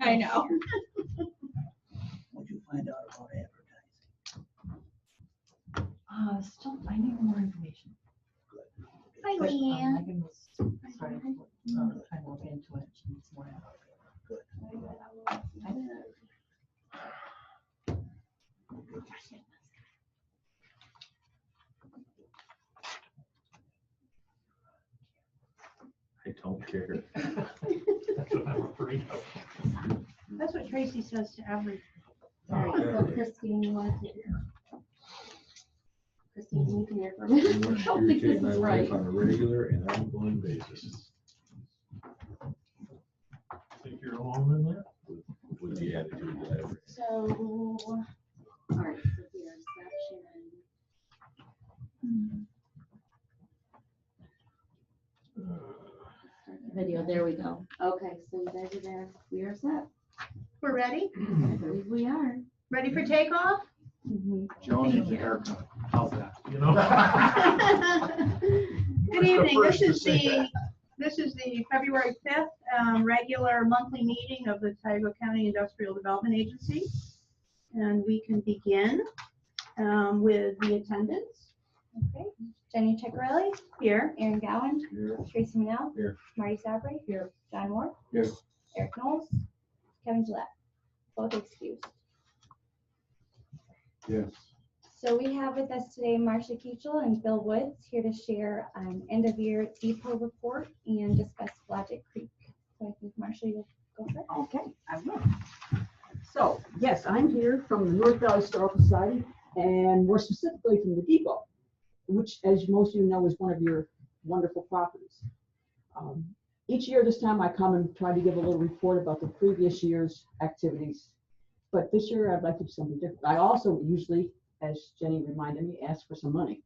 I know. What'd you find out about advertising? Still, I need more information. Hi, But, Leanne. Megan was starting to trying to look into it. She needs more info. I don't care. That's what I'm afraid of. That's what Tracy says to every. All right, so Christine, you want to take it? Christine, you can hear from me. I want to irritate my wife on a regular and ongoing basis Think you're alone in that? with the attitude that I bring. So, all right, so here, video, there we go. Okay, so you guys are there. We are set. We're ready? I believe we are. Ready for takeoff? Joe needs a haircut. How's that? You know? Good evening. First to say that. This is the February 5th regular monthly meeting of the Tioga County Industrial Development Agency. And we can begin with the attendance. Okay, Jenny Ciccarelli, Here. Aaron Gowan, Here. Tracy Manell, Here. Marty Sabri, Here. John Moore, Here. Eric Knowles, Kevin Gillette, both excused. Yes. So we have with us today Marcia Keachel and Bill Woods here to share an end of year depot report and discuss Logic Creek. So I think Marcia, you'll go first. Okay, I will. So, yes, I'm here from the North Valley Historical Society, and more specifically from the depot, which, as most of you know, is one of your wonderful properties. Each year this time I come and try to give a little report about the previous year's activities, but this year I'd like to do something different. I also usually, as Jenny reminded me, ask for some money.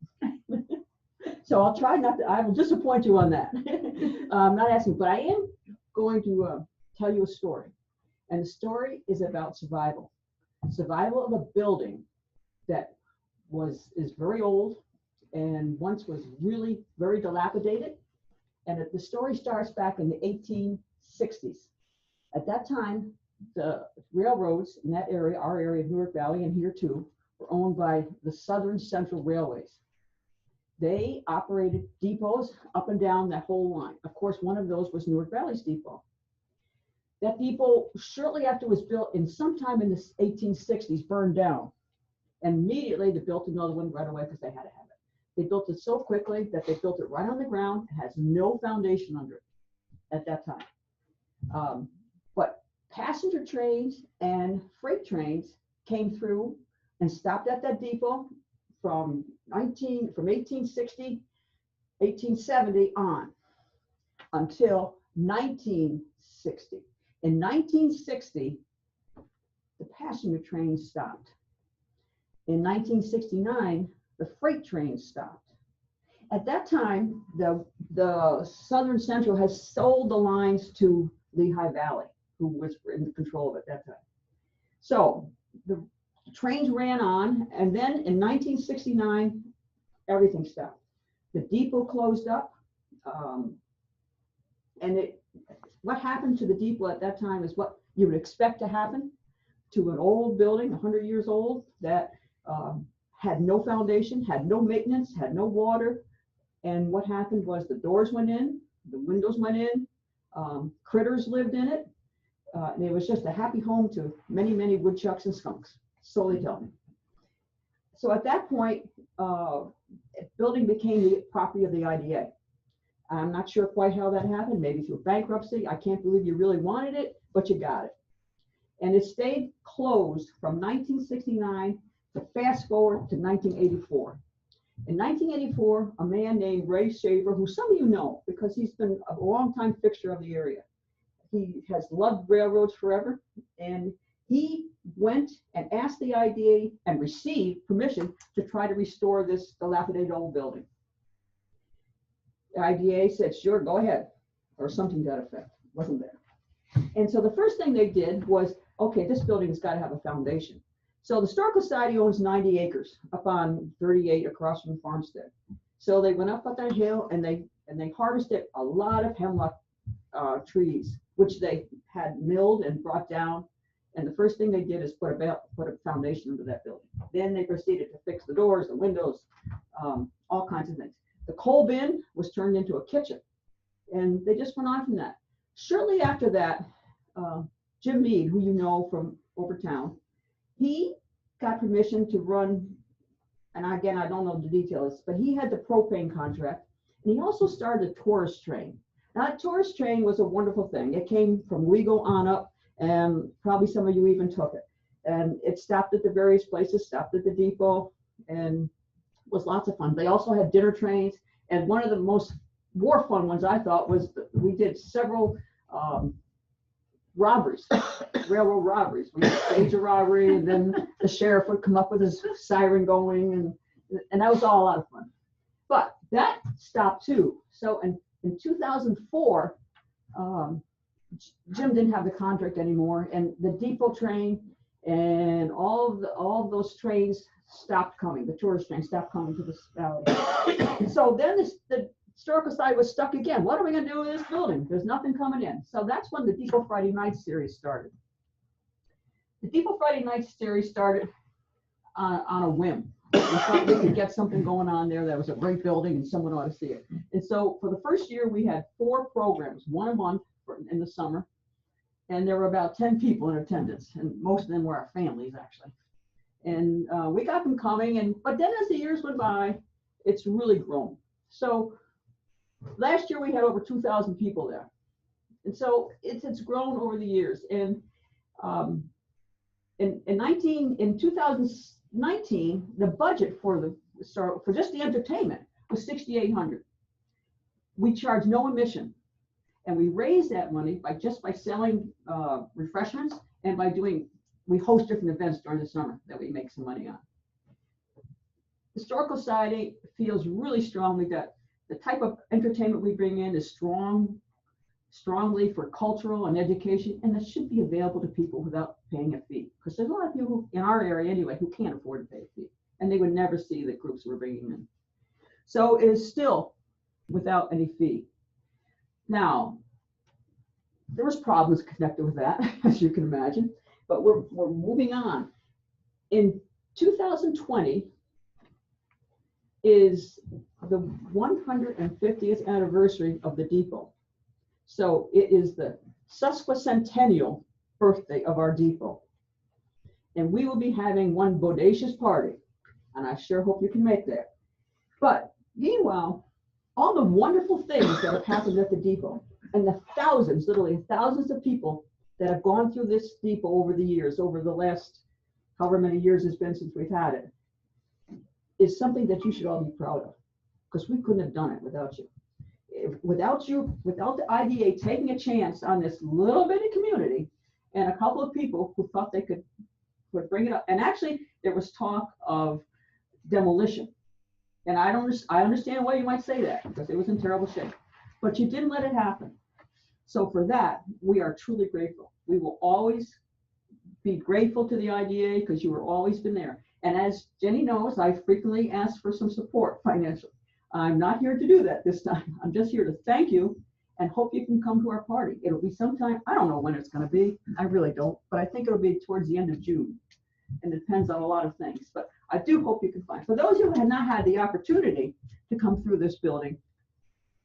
So I'll try not to, I will disappoint you on that. I'm not asking, but I am going to tell you a story. And the story is about survival. Survival of a building that is very old and once was really very dilapidated. And the story starts back in the 1860s. At that time, the railroads in that area, our area of Newark Valley and here too, were owned by the Southern Central Railways. They operated depots up and down that whole line. Of course, one of those was Newark Valley's depot. That depot, shortly after it was built, in sometime in the 1860s, burned down. And immediately they built another one right away because they had to have it. They built it so quickly that they built it right on the ground. It has no foundation under it at that time. But passenger trains and freight trains came through and stopped at that depot from 1860, 1870 on until 1960. In 1960, the passenger trains stopped. In 1969, the freight trains stopped. At that time, the Southern Central has sold the lines to Lehigh Valley, who was in control of it at that time. So the trains ran on, and then in 1969, everything stopped. The depot closed up, and what happened to the depot at that time is what you would expect to happen to an old building, 100 years old, that had no foundation, had no maintenance, had no water. And what happened was the doors went in, the windows went in, critters lived in it. And it was just a happy home to many, many woodchucks and skunks, so they tell me. So at that point, building became the property of the IDA. I'm not sure quite how that happened, maybe through bankruptcy. I can't believe you really wanted it, but you got it. And it stayed closed from 1969 to fast forward to 1984. In 1984, a man named Ray Shaver, who some of you know because he's been a longtime fixture of the area. He has loved railroads forever, and he went and asked the IDA and received permission to try to restore this dilapidated old building. The IDA said, sure, go ahead, or something to that effect. Wasn't there. And so the first thing they did was, okay, this building has got to have a foundation. So the Historical Society owns 90 acres up on 38 across from Farmstead. So they went up that hill and they harvested a lot of hemlock trees, which they had milled and brought down. And the first thing they did is put a foundation into that building. Then they proceeded to fix the doors, the windows, all kinds of things. The coal bin was turned into a kitchen, and they just went on from that. Shortly after that, Jim Mead, who you know from over town, he got permission to run, and again, I don't know the details, but he had the propane contract, and he also started a tourist train. Now, that tourist train was a wonderful thing. It came from Wego on up, and probably some of you even took it. And it stopped at the various places, stopped at the depot, and was lots of fun. They also had dinner trains, and one of the more fun ones I thought was we did several robberies, railroad robberies. We staged a robbery, and then the sheriff would come up with his siren going, and that was all a lot of fun. But that stopped too. So in 2004, Jim didn't have the contract anymore, and the depot train and all of those trains stopped coming. The tourist train stopped coming to this valley. So then the Historical Society was stuck again. What are we going to do with this building? There's nothing coming in. So that's when the Depot Friday Night series started. The Depot Friday Night series started on a whim. We thought we could get something going on there that was a great building and someone ought to see it. And so for the first year, we had 4 programs, one a month in the summer. And there were about 10 people in attendance, and most of them were our families, actually. And we got them coming, but then as the years went by, it's really grown. So last year we had over 2,000 people there. And so it's grown over the years. And in 2019, the budget for just the entertainment was $6,800. We charge no admission, and we raise that money by selling refreshments and by we host different events during the summer that we make some money on. Historical Society feels really strongly that the type of entertainment we bring in is strongly for cultural and education, and it should be available to people without paying a fee. Because there's a lot of people in our area anyway who can't afford to pay a fee, and they would never see the groups we're bringing in. So it is still without any fee. Now, there was problems connected with that, as you can imagine, but we're moving on. In 2020 is the 150th anniversary of the depot. So it is the sesquicentennial birthday of our depot. And we will be having one bodacious party, and I sure hope you can make that. But meanwhile, all the wonderful things that have happened at the depot, and the thousands, literally thousands of people that have gone through this depot over the years, over the last however many years it's been since we've had it, is something that you should all be proud of, because we couldn't have done it without you. Without you, without the IDA taking a chance on this little bitty community and a couple of people who thought they could bring it up. And actually, there was talk of demolition. And I understand why you might say that, because it was in terrible shape. But you didn't let it happen. So for that, we are truly grateful. We will always be grateful to the IDA because you have always been there. And as Jenny knows, I frequently ask for some support financially. I'm not here to do that this time. I'm just here to thank you and hope you can come to our party. It'll be sometime, I don't know when it's going to be. I really don't, but I think it'll be towards the end of June. And it depends on a lot of things, but I do hope you can find. For those who have not had the opportunity to come through this building,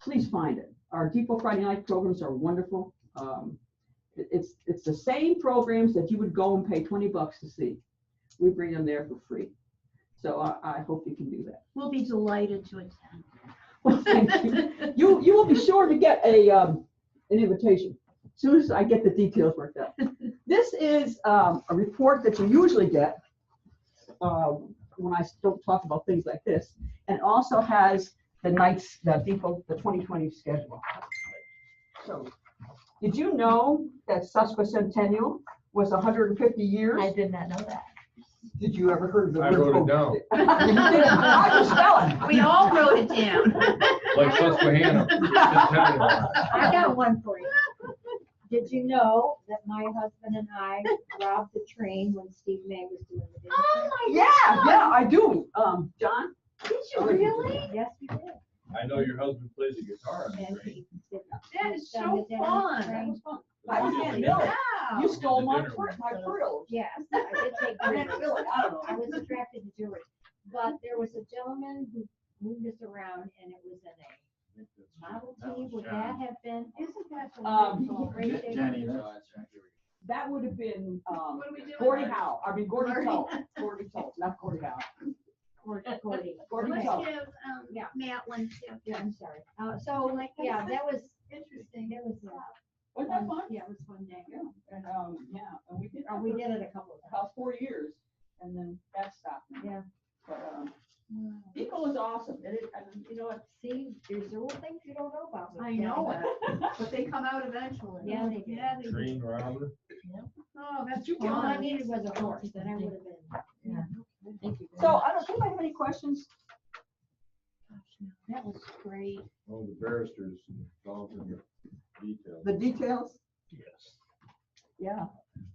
please find it. Our Depot Friday night programs are wonderful. It's the same programs that you would go and pay $20 to see. We bring them there for free. So I hope you can do that. We'll be delighted to attend. Well, thank you. You will be sure to get an invitation as soon as I get the details worked out. This is a report that you usually get when I don't talk about things like this, and it also has the depot, the 2020 schedule. So, did you know that sesquicentennial was 150 years? I did not know that. Did you ever heard of the I word? wrote it down. How'd you spell it? We all wrote it down. Like Susquehanna. I got one for you. Did you know that my husband and I robbed the train when Steve May was doing the video? Oh my Yeah, I do. John? Did you really? Yes, we did. I know your husband plays the guitar on the And train. he did. That is Done so the demo fun. train. I was did in the Philly. Wow. You stole my dinner one. my pearls. Yes, I did take I meant photos. Philly, I don't know. I was attracted to jewelry, but there was a gentleman who moved us around and it was in a Model T. Would that have been? Isn't that Um, delightful? Jenny, That would have been, What are we doing? Gordie Howe, I mean Gordie Gordie. Toll, Gordie Toll, not Gordie Howe. Gordy. Gordie Let's Toll. give, Yeah. Matt one too. Yeah, I'm sorry. So, yeah, that was Interesting. That was Wasn't that fun? Yeah, it was a fun day. Yeah, and, yeah, and we did. We did it a couple of times. About 4 years, and then that stopped. Yeah. But, Depot is awesome, and you know what? See, there's little things you don't know about. I know it, but they come out eventually. Yeah, they do. Yeah, they do. Train robber. Oh, that's All I fun. needed was a horse, then I would have been. Thank you. So, I don't, anybody have any questions? That was great. Oh, the barristers involved in the details. The details? Yes. Yeah.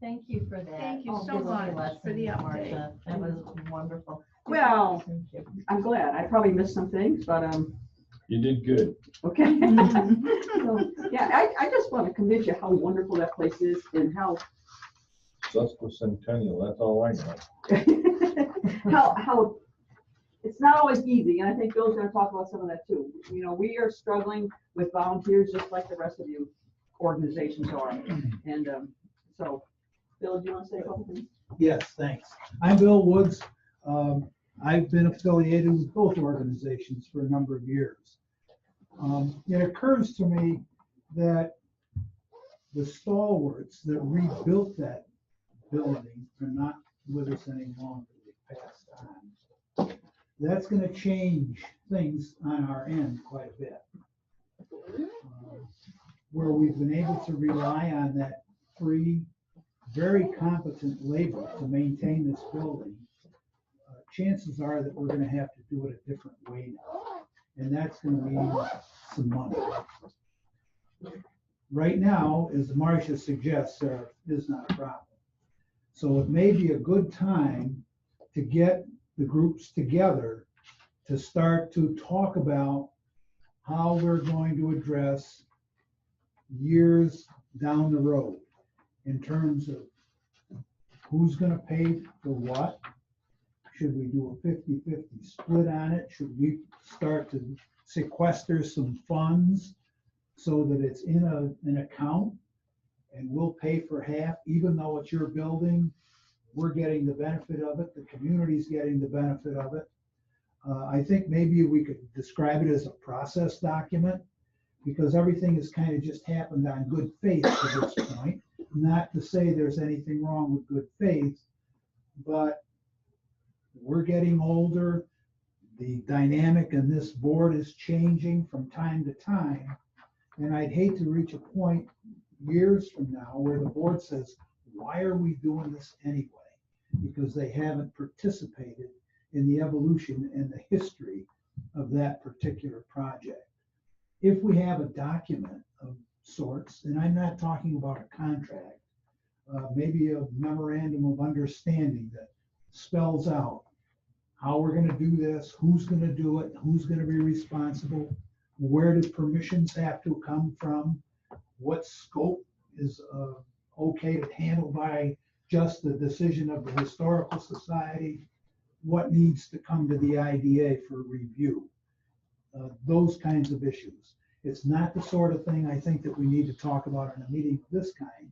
Thank you for that. Thank you Oh, so history much lesson, for the update. Marcia. That was wonderful. Well, Thank you. I'm glad. I probably missed some things, but, You did good. okay. So, yeah, I just want to convince you how wonderful that place is and how, Sesquicentennial, that's all I know. how it's not always easy, and I think Bill's gonna talk about some of that too. You know, we are struggling with volunteers just like the rest of you organizations are. And so, Bill, do you want to say a couple things? Yes, thanks. I'm Bill Woods. I've been affiliated with both organizations for a number of years. It occurs to me that the stalwarts that rebuilt that building are not with us any longer. They passed on. That's going to change things on our end quite a bit. Where we've been able to rely on that free, very competent labor to maintain this building, chances are that we're going to have to do it a different way now. And that's going to mean some money. Right now, as Marcia suggests, there is not a problem. So it may be a good time to get the groups together to start to talk about how we're going to address years down the road in terms of who's going to pay for what. Should we do a 50-50 split on it? Should we start to sequester some funds so that it's in an account and we'll pay for half, even though it's your building? We're getting the benefit of it. The community's getting the benefit of it. I think maybe we could describe it as a process document, because everything has kind of just happened on good faith to this point. Not to say there's anything wrong with good faith, but we're getting older. The dynamic in this board is changing from time to time. And I'd hate to reach a point years from now where the board says, why are we doing this anyway? Because they haven't participated in the evolution and the history of that particular project. If we have a document of sorts, and I'm not talking about a contract, maybe a memorandum of understanding that spells out how we're going to do this, who's going to do it, who's going to be responsible, where do permissions have to come from, what scope is okay to handle by just the decision of the Historical Society, what needs to come to the IDA for review, those kinds of issues. It's not the sort of thing I think that we need to talk about in a meeting of this kind,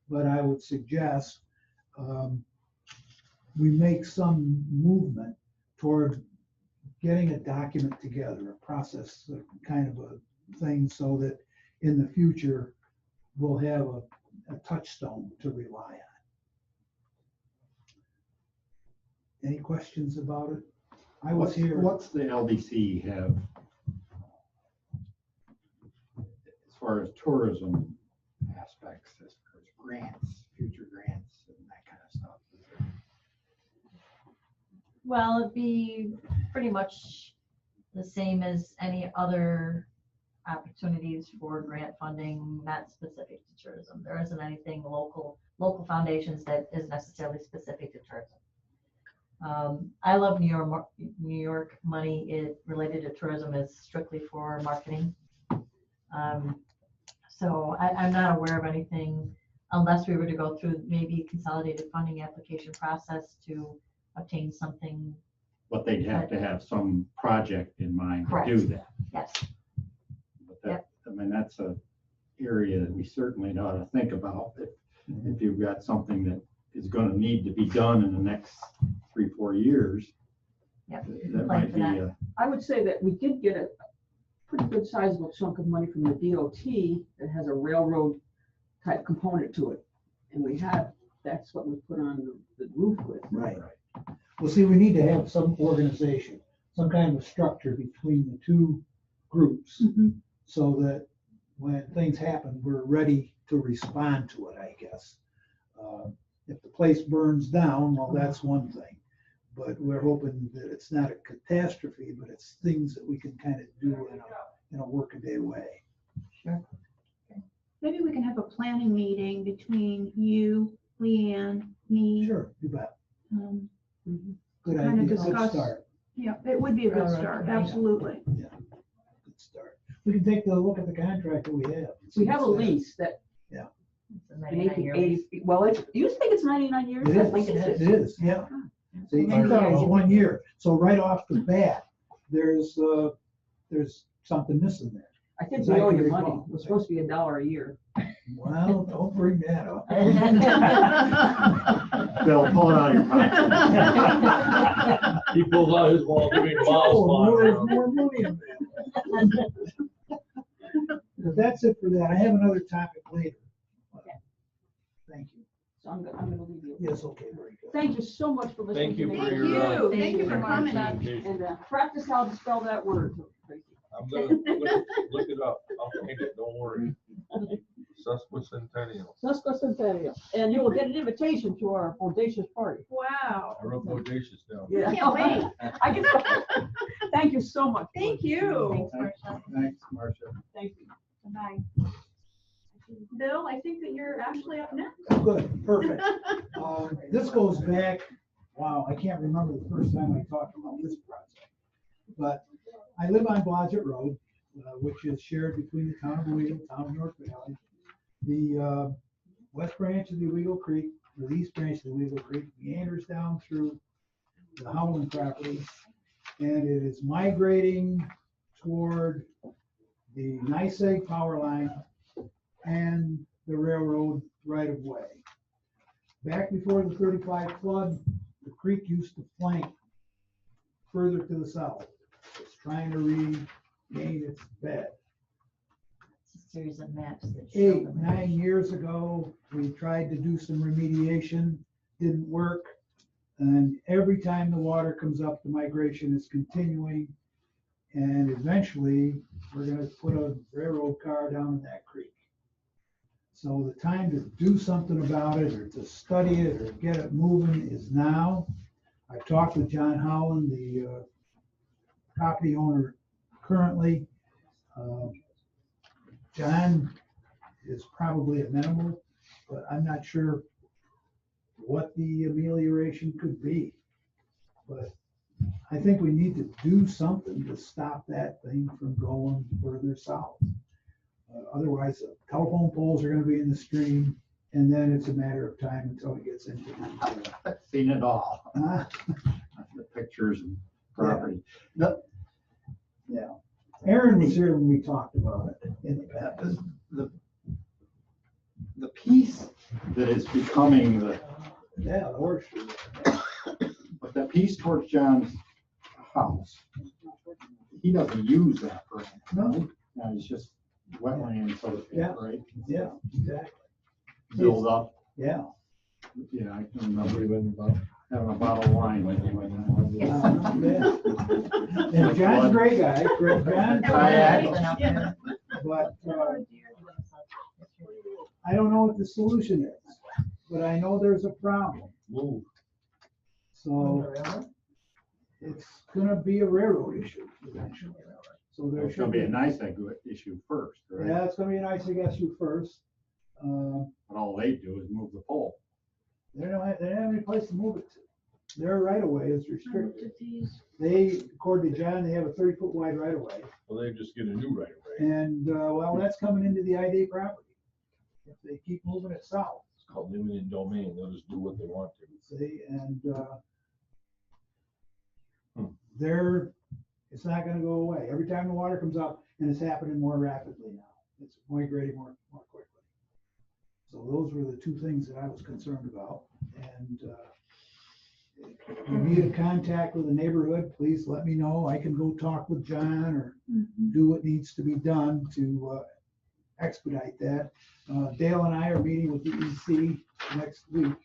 but I would suggest we make some movement toward getting a document together, a process, kind of a thing, so that in the future we'll have a touchstone to rely on. Any questions about it? I was here. What's the LDC have as far as tourism aspects, as far as grants, future grants and that kind of stuff? Well, it'd be pretty much the same as any other opportunities for grant funding, not specific to tourism. There isn't anything local foundations that is necessarily specific to tourism. I love New York money related to tourism is strictly for marketing. So I'm not aware of anything unless we were to go through maybe consolidated funding application process to obtain something. But they'd have to have some project in mind to Correct. do that. Yes. But that, I mean, that's a area that we certainly ought to think about. If you've got something that is gonna need to be done in the next 3-4 years, Yep. that Plan might for be that. a, I would say that we did get a pretty good sizable chunk of money from the DOT that has a railroad type component to it. And that's what we put on the roof with. Right. Well, see, we need to have some organization, some kind of structure between the two groups so that when things happen, we're ready to respond to it, I guess. If the place burns down, well, that's one thing. But we're hoping that it's not a catastrophe, but it's things that we can kind of do in a workaday way. Sure. Maybe we can have a planning meeting between you, Leanne, me. Sure, you bet. um, Good Kind of idea, good discuss- start, Yeah, it would be a good Railroad start, commission. absolutely. good start. We can take a look at the contract that we have. We have a lease that It's a in 99-year lease. 1880, well, you think it's 99 years? It I is, think it it is. is, yeah. See, Many I thought it was years. 1 year, so right off the bat, there's something missing there. I think As we I owe can you recall. money. It's supposed to be $1 a year. Well, don't bring that up. Bill, pull it out of your pocket. He pulls out his wall, giving Oh, there's miles. more money in that. But that's it for that. I have another topic later. Thank you. So I'm gonna leave you. Yes, okay, very good. Thank you so much for listening Thank to you me. for Thank your, you, Thank thank you you for for coming. presentation. And practice how to spell that word. Tracy. I'm gonna look it up. I'll find it, don't worry. Sesquicentennial. Sesquicentennial. And you will get an invitation to our audacious party. Wow. I wrote bodacious down. Yeah. Can't wait. I can. Thank you so much. Thank you. Thanks, Marcia. Thanks, Marcia. Thank you. Bye. Bill, I think that you're actually up next. Good, perfect. This goes back, wow, I can't remember the first time I talked about this project. But I live on Blodgett Road, which is shared between the town of Owego, town of North Valley. The west branch of the Owego Creek, or the east branch of the Owego Creek meanders down through the Howland property. And it is migrating toward the NYSEG power line and the railroad right of way. Back before the 35 flood, the creek used to flank further to the south. It's trying to regain its bed. It's a series of maps that show 8, them. 9 years ago, we tried to do some remediation, didn't work. And every time the water comes up, the migration is continuing. And eventually, we're gonna put a railroad car down in that creek. So the time to do something about it, or to study it, or get it moving is now. I've talked with John Howland, the property owner currently. John is probably amenable, but I'm not sure what the amelioration could be. But I think we need to do something to stop that thing from going further south. Otherwise, the telephone poles are gonna be in the stream, and then it's a matter of time until it gets into the. I've seen it all, the pictures and property. Yeah, Aaron was here when we talked about it in the past. The piece that is becoming the, Yeah, the horseshoe. but that piece towards John's house, he doesn't use that for anything. No, it's just wetland, so to speak, Yeah. right? Yeah, exactly. Build up, Yeah. yeah, I can remember Even about- having a bottle of wine with him. Yeah. And John's a great guy, great John. Kayak. But I don't know what the solution is, but I know there's a problem. Move. So it's gonna be a railroad issue eventually. So there It's gonna should be be, a nice issue first, right? yeah, it's gonna be a nice issue first. But all they do is move the pole. They don't have any place to move it to. Their right of way is restricted. They, according to John, they have a 30-foot wide right of way. Well, they just get a new right of way. And, well, that's coming into the IDA property. If they keep moving it south, It's called limited domain. They'll just do what they want to. see, and, Hmm. it's not gonna go away. Every time the water comes up, and it's happening more rapidly now. It's migrating more quickly. So those were the two things that I was concerned about. And if you need a contact with the neighborhood, please let me know. I can go talk with John or do what needs to be done to expedite that. Dale and I are meeting with the EC next week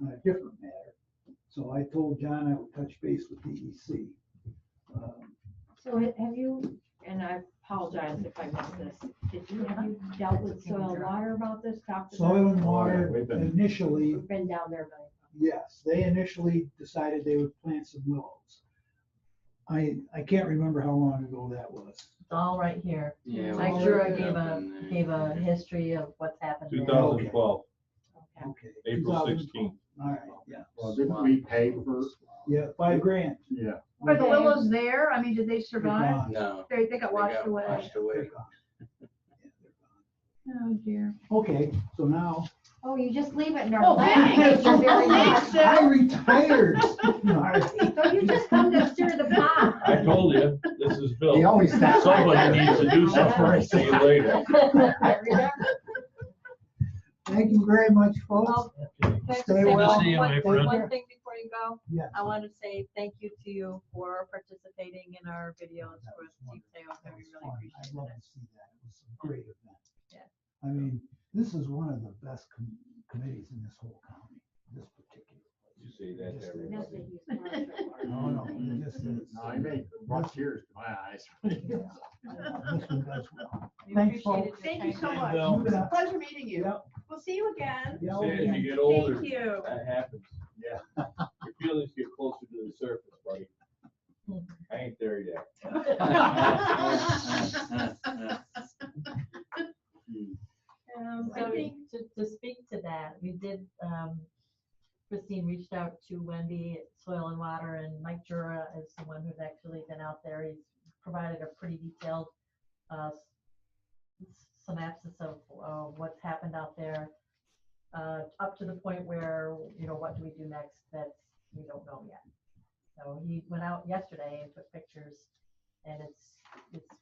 on a different matter. So I told John I would touch base with the EC. So have you, and I apologize if I missed this, have you dealt with soil and water about this? Talked to them? Soil and water We've been- initially, We've been down there, but. yes, they initially decided they would plant some willows. I can't remember how long ago that was. It's all right here. Yeah. Mike Well, Jura it gave up in there. gave a history of what's happened there. 2012, Okay. April 2000 16th. All right, yeah, Well, didn't we pay for, yeah, $5,000. yeah, Are the Okay. willows there? I mean, did they They're survive? gone. No. They got washed away. Washed away. They're gone. Yeah, they're Oh, dear. gone. Okay, so now Oh, you just leave it in our Oh, lap. thanks. You're very Thanks, nice. I retired. Marty. So you just come to stir the pot. I told you, this is he Bill. always stops. Somebody needs to do something. See you later. Thank you very much, folks. Stay well. See you, my Thank friend. you. One thing before you go, Yes. I want to say thank you to you for participating in our videos That for was Team Teo. That We was really fun. appreciate I'd love it. to see that. It was a great event. Yeah. I mean, this is one of the best committees in this whole county, this particular. You say that to Just- everybody. No, no, it just is. No, I made rough tears to my eyes. Yeah. This one does well. We Thanks, appreciate folks. it. Thank you so Thanks, much. Bill. It was a pleasure meeting you. Yep. We'll see you again. Yeah, See, as okay. you get older, Thank you. that happens. Yeah. Your feelings get closer to the surface, buddy. I ain't there yet. I So think, to speak to that, we did, Christine reached out to Wendy at Soil and Water, and Mike Jura is the one who's actually been out there. He's provided a pretty detailed synopsis of what's happened out there, up to the point where, what do we do next? We don't know yet. So he went out yesterday and took pictures, and it's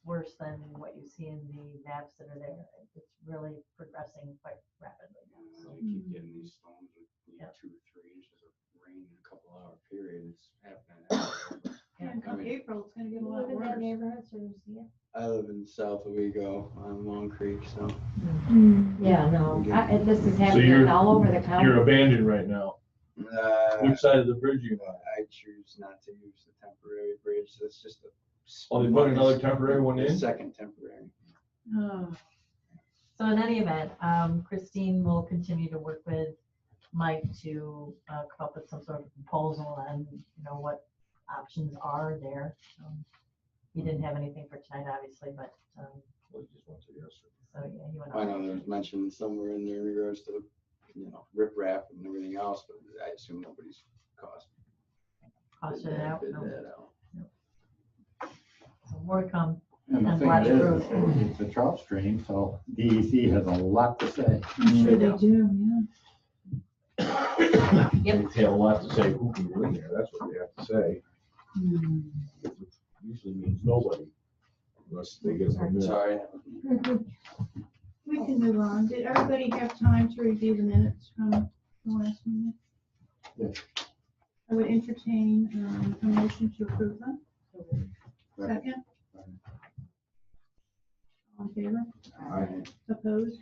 worse than what you see in the maps that are there. It's really progressing quite rapidly. So we keep getting these storms with Yeah. 2 or 3 inches of rain in a couple-hour period. It's happening everywhere. yeah, come April, it's gonna get a You lot live in that worse. neighborhood, so you see it. I live in south of Wego on Long Creek, so. Yeah, no, this is you're- happening all over the county. You're abandoned right now. Uh, Which side of the bridge you on? I choose not to use the temporary bridge. That's just a. Oh, they put another temporary one The in? second temporary. Oh, So in any event, Christine will continue to work with Mike to come up with some sort of proposal and, what options are there. He didn't have anything for tonight, obviously, but, Well, you just went to the so yeah, he went I know on. there's mentioned somewhere in there in regards to, riprap and everything else, but I assume nobody's cost. Costed it out. Bid no. that out. So more to come. And the And thing watch is, it's a trout stream, so DEC has a lot to say. I'm sure they do, yeah. They have a lot to say who can go in there. That's what they have to say. Which usually means nobody, unless they get some. Sorry. We can move on. Did everybody have time to review the minutes from the last meeting? Yes. I would entertain a motion to approve them. Second? All in favor? Opposed?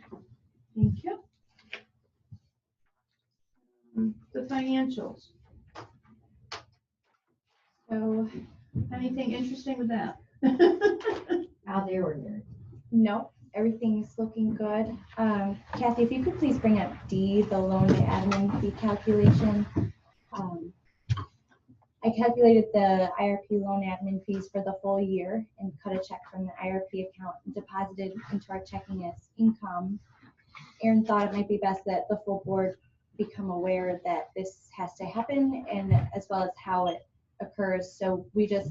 Thank you. The financials. So, anything interesting with that? Out of the ordinary. No, everything's looking good. Kathy, if you could please bring up D, the loan to admin fee calculation. I calculated the IRP loan admin fees for the full year and cut a check from the IRP account and deposited into our checking as income. Aaron thought it might be best that the full board become aware that this has to happen, and as well as how it occurs. So we just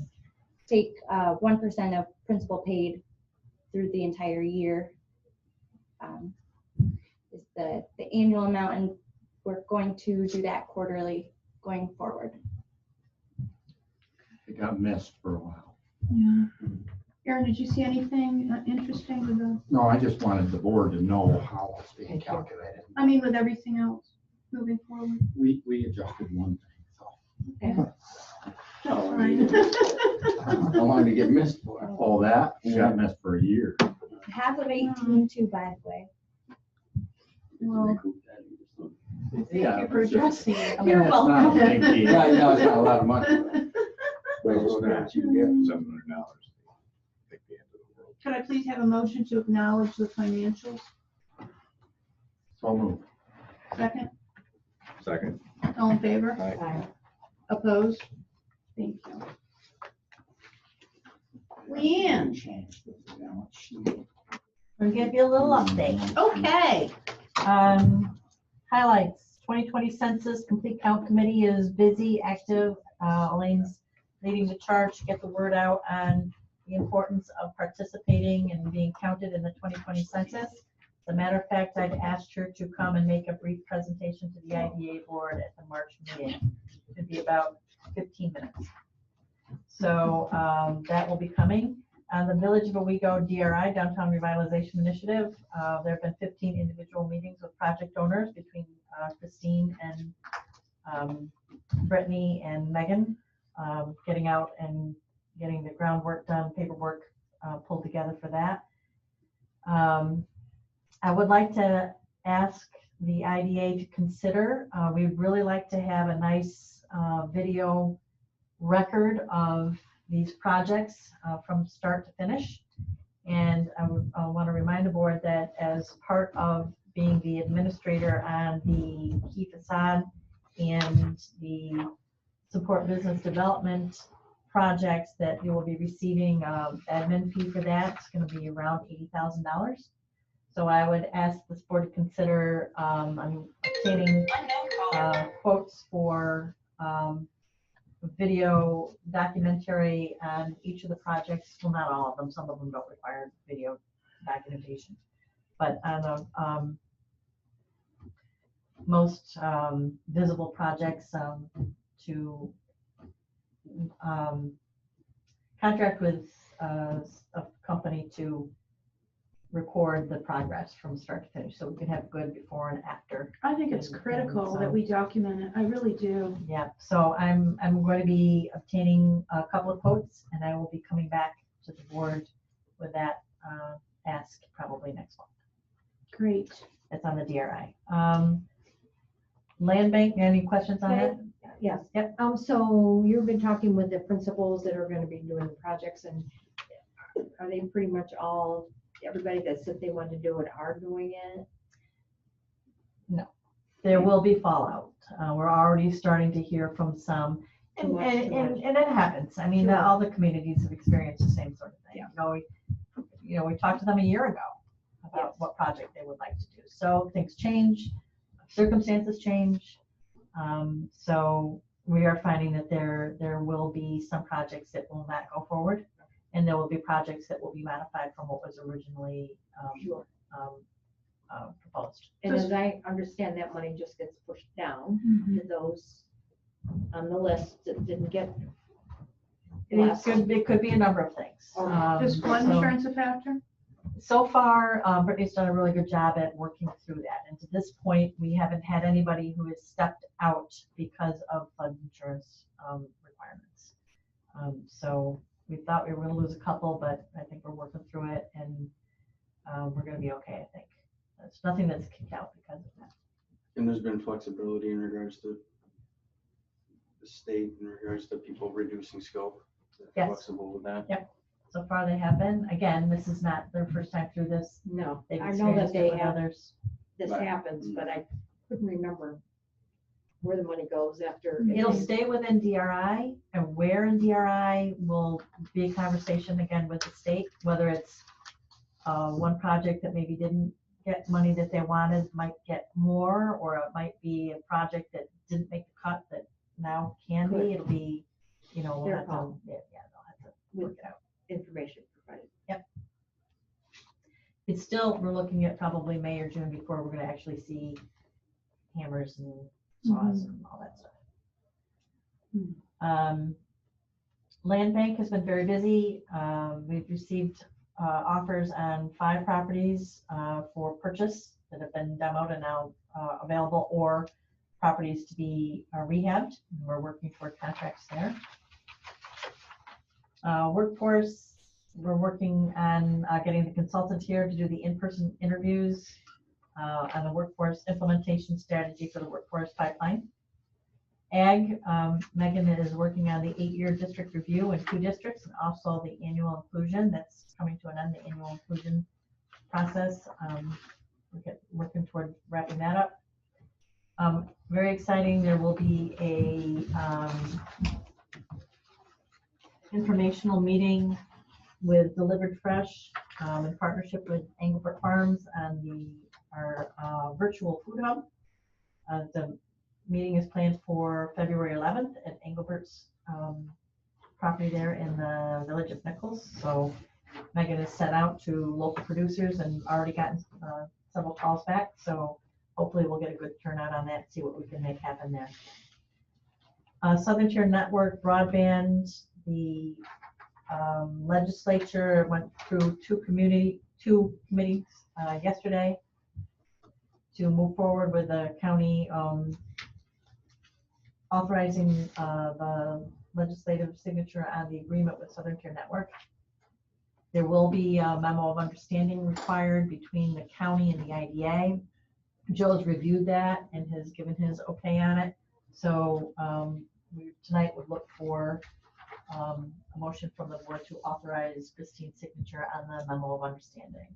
take 1% of principal paid through the entire year. Is the annual amount, and we're going to do that quarterly going forward. It got missed for a while. Yeah. Erin, did you see anything interesting with the, No, I just wanted the board to know how it's being calculated. I mean, with everything else moving forward? We adjusted one thing, so. Okay. That's Oh, I mean, fine. how long did it get missed for? All that got missed for a year. Half of 18 too, by the way. Well, Yeah, thank you for it's just- addressing it. I mean, You're it's not a big welcome. deal. Yeah, yeah, it's not a lot of money. Well, it's not, you can get $700. Take the end of the world. Could I please have a motion to acknowledge the financials? So moved. Second, Second. all in favor? Aye. Opposed? Thank you. Leanne, We'll give you a little update. okay. Highlights, 2020 Census Complete Count Committee is busy, active. Elaine's leading the charge to get the word out on the importance of participating and being counted in the 2020 census. As a matter of fact, I've asked her to come and make a brief presentation to the IDA board at the March meeting. It'd be about 15 minutes. So that will be coming. The Village of Owego DRI, Downtown Revitalization Initiative, there have been 15 individual meetings with project owners between Christine and Brittany and Megan, getting out and getting the groundwork done, paperwork pulled together for that. I would like to ask the IDA to consider, we'd really like to have a nice video record of these projects from start to finish. And I want to remind the board that as part of being the administrator on the key facade and the support business development projects, that you will be receiving admin fee for that. It's going to be around $80,000. So I would ask this board to consider obtaining quotes for video documentary on each of the projects. Well, not all of them. Some of them don't require video documentation. But on the most visible projects, to contract with a company to record the progress from start to finish, so we can have good before and after. I think it's critical that we document it. I really do. Yeah, so I'm going to be obtaining a couple of quotes, and I will be coming back to the board with that ask probably next month. Great. That's on the DRI. Land bank, any questions on that? Yes. Yep. So you've been talking with the principals that are gonna be doing the projects, and are they pretty much all, everybody that said they want to do it are doing it? There will be fallout. We're already starting to hear from some, Too and much. it happens. I mean, Sure. all the communities have experienced the same sort of thing. We talked to them a year ago about Yes. what project they would like to do. So things change, circumstances change. So we are finding that there will be some projects that will not go forward, and there will be projects that will be modified from what was originally Sure. proposed. And as I understand, that money just gets pushed down to those on the list that didn't get. It could be a number of things. Is flood So- insurance a factor? So far, Brittany's done a really good job at working through that. And to this point, we haven't had anybody who has stepped out because of flood insurance requirements. So we thought we were going to lose a couple, but I think we're working through it, and we're going to be okay, I think. There's nothing that's kicked out because of that. And there's been flexibility in regards to the state, in regards to people reducing scope. They're Yes. Flexible with that. So far, they have been. Again, this is not their first time through this. No, They've I know that experienced they it with have, others. this Right. happens, but I couldn't remember where the money goes after. It'll stay within DRI, and where in DRI will be a conversation again with the state, whether it's one project that maybe didn't get money that they wanted might get more, or it might be a project that didn't make the cut that now can be. It'll be, we'll Their have to, call. they'll have to work it out. Information provided. it's still, we're looking at probably May or June before we're gonna actually see hammers and saws and all that stuff. Land bank has been very busy. We've received offers on 5 properties for purchase that have been demoed and now available, or properties to be rehabbed. We're working toward contracts there. Workforce, we're working on getting the consultant here to do the in-person interviews on the workforce implementation strategy for the workforce pipeline. Ag, Megan is working on the 8-year district review in 2 districts, and also the annual inclusion that's coming to an end, the annual inclusion process. We're working toward wrapping that up. Very exciting, there will be a informational meeting with Delivered Fresh in partnership with Engelbert Farms and our virtual food hub. The meeting is planned for February 11th at Engelbert's property there in the village of Nichols. So Megan has set out to local producers and already gotten several calls back. So hopefully we'll get a good turnout on that, see what we can make happen there. Southern Tier Network broadband, the legislature went through two committees yesterday to move forward with the county authorizing the legislative signature on the agreement with Southern Tier Network. There will be a memo of understanding required between the county and the IDA. Joe's reviewed that and has given his okay on it. So we tonight would look for a motion from the board to authorize Christine's signature on the memo of understanding.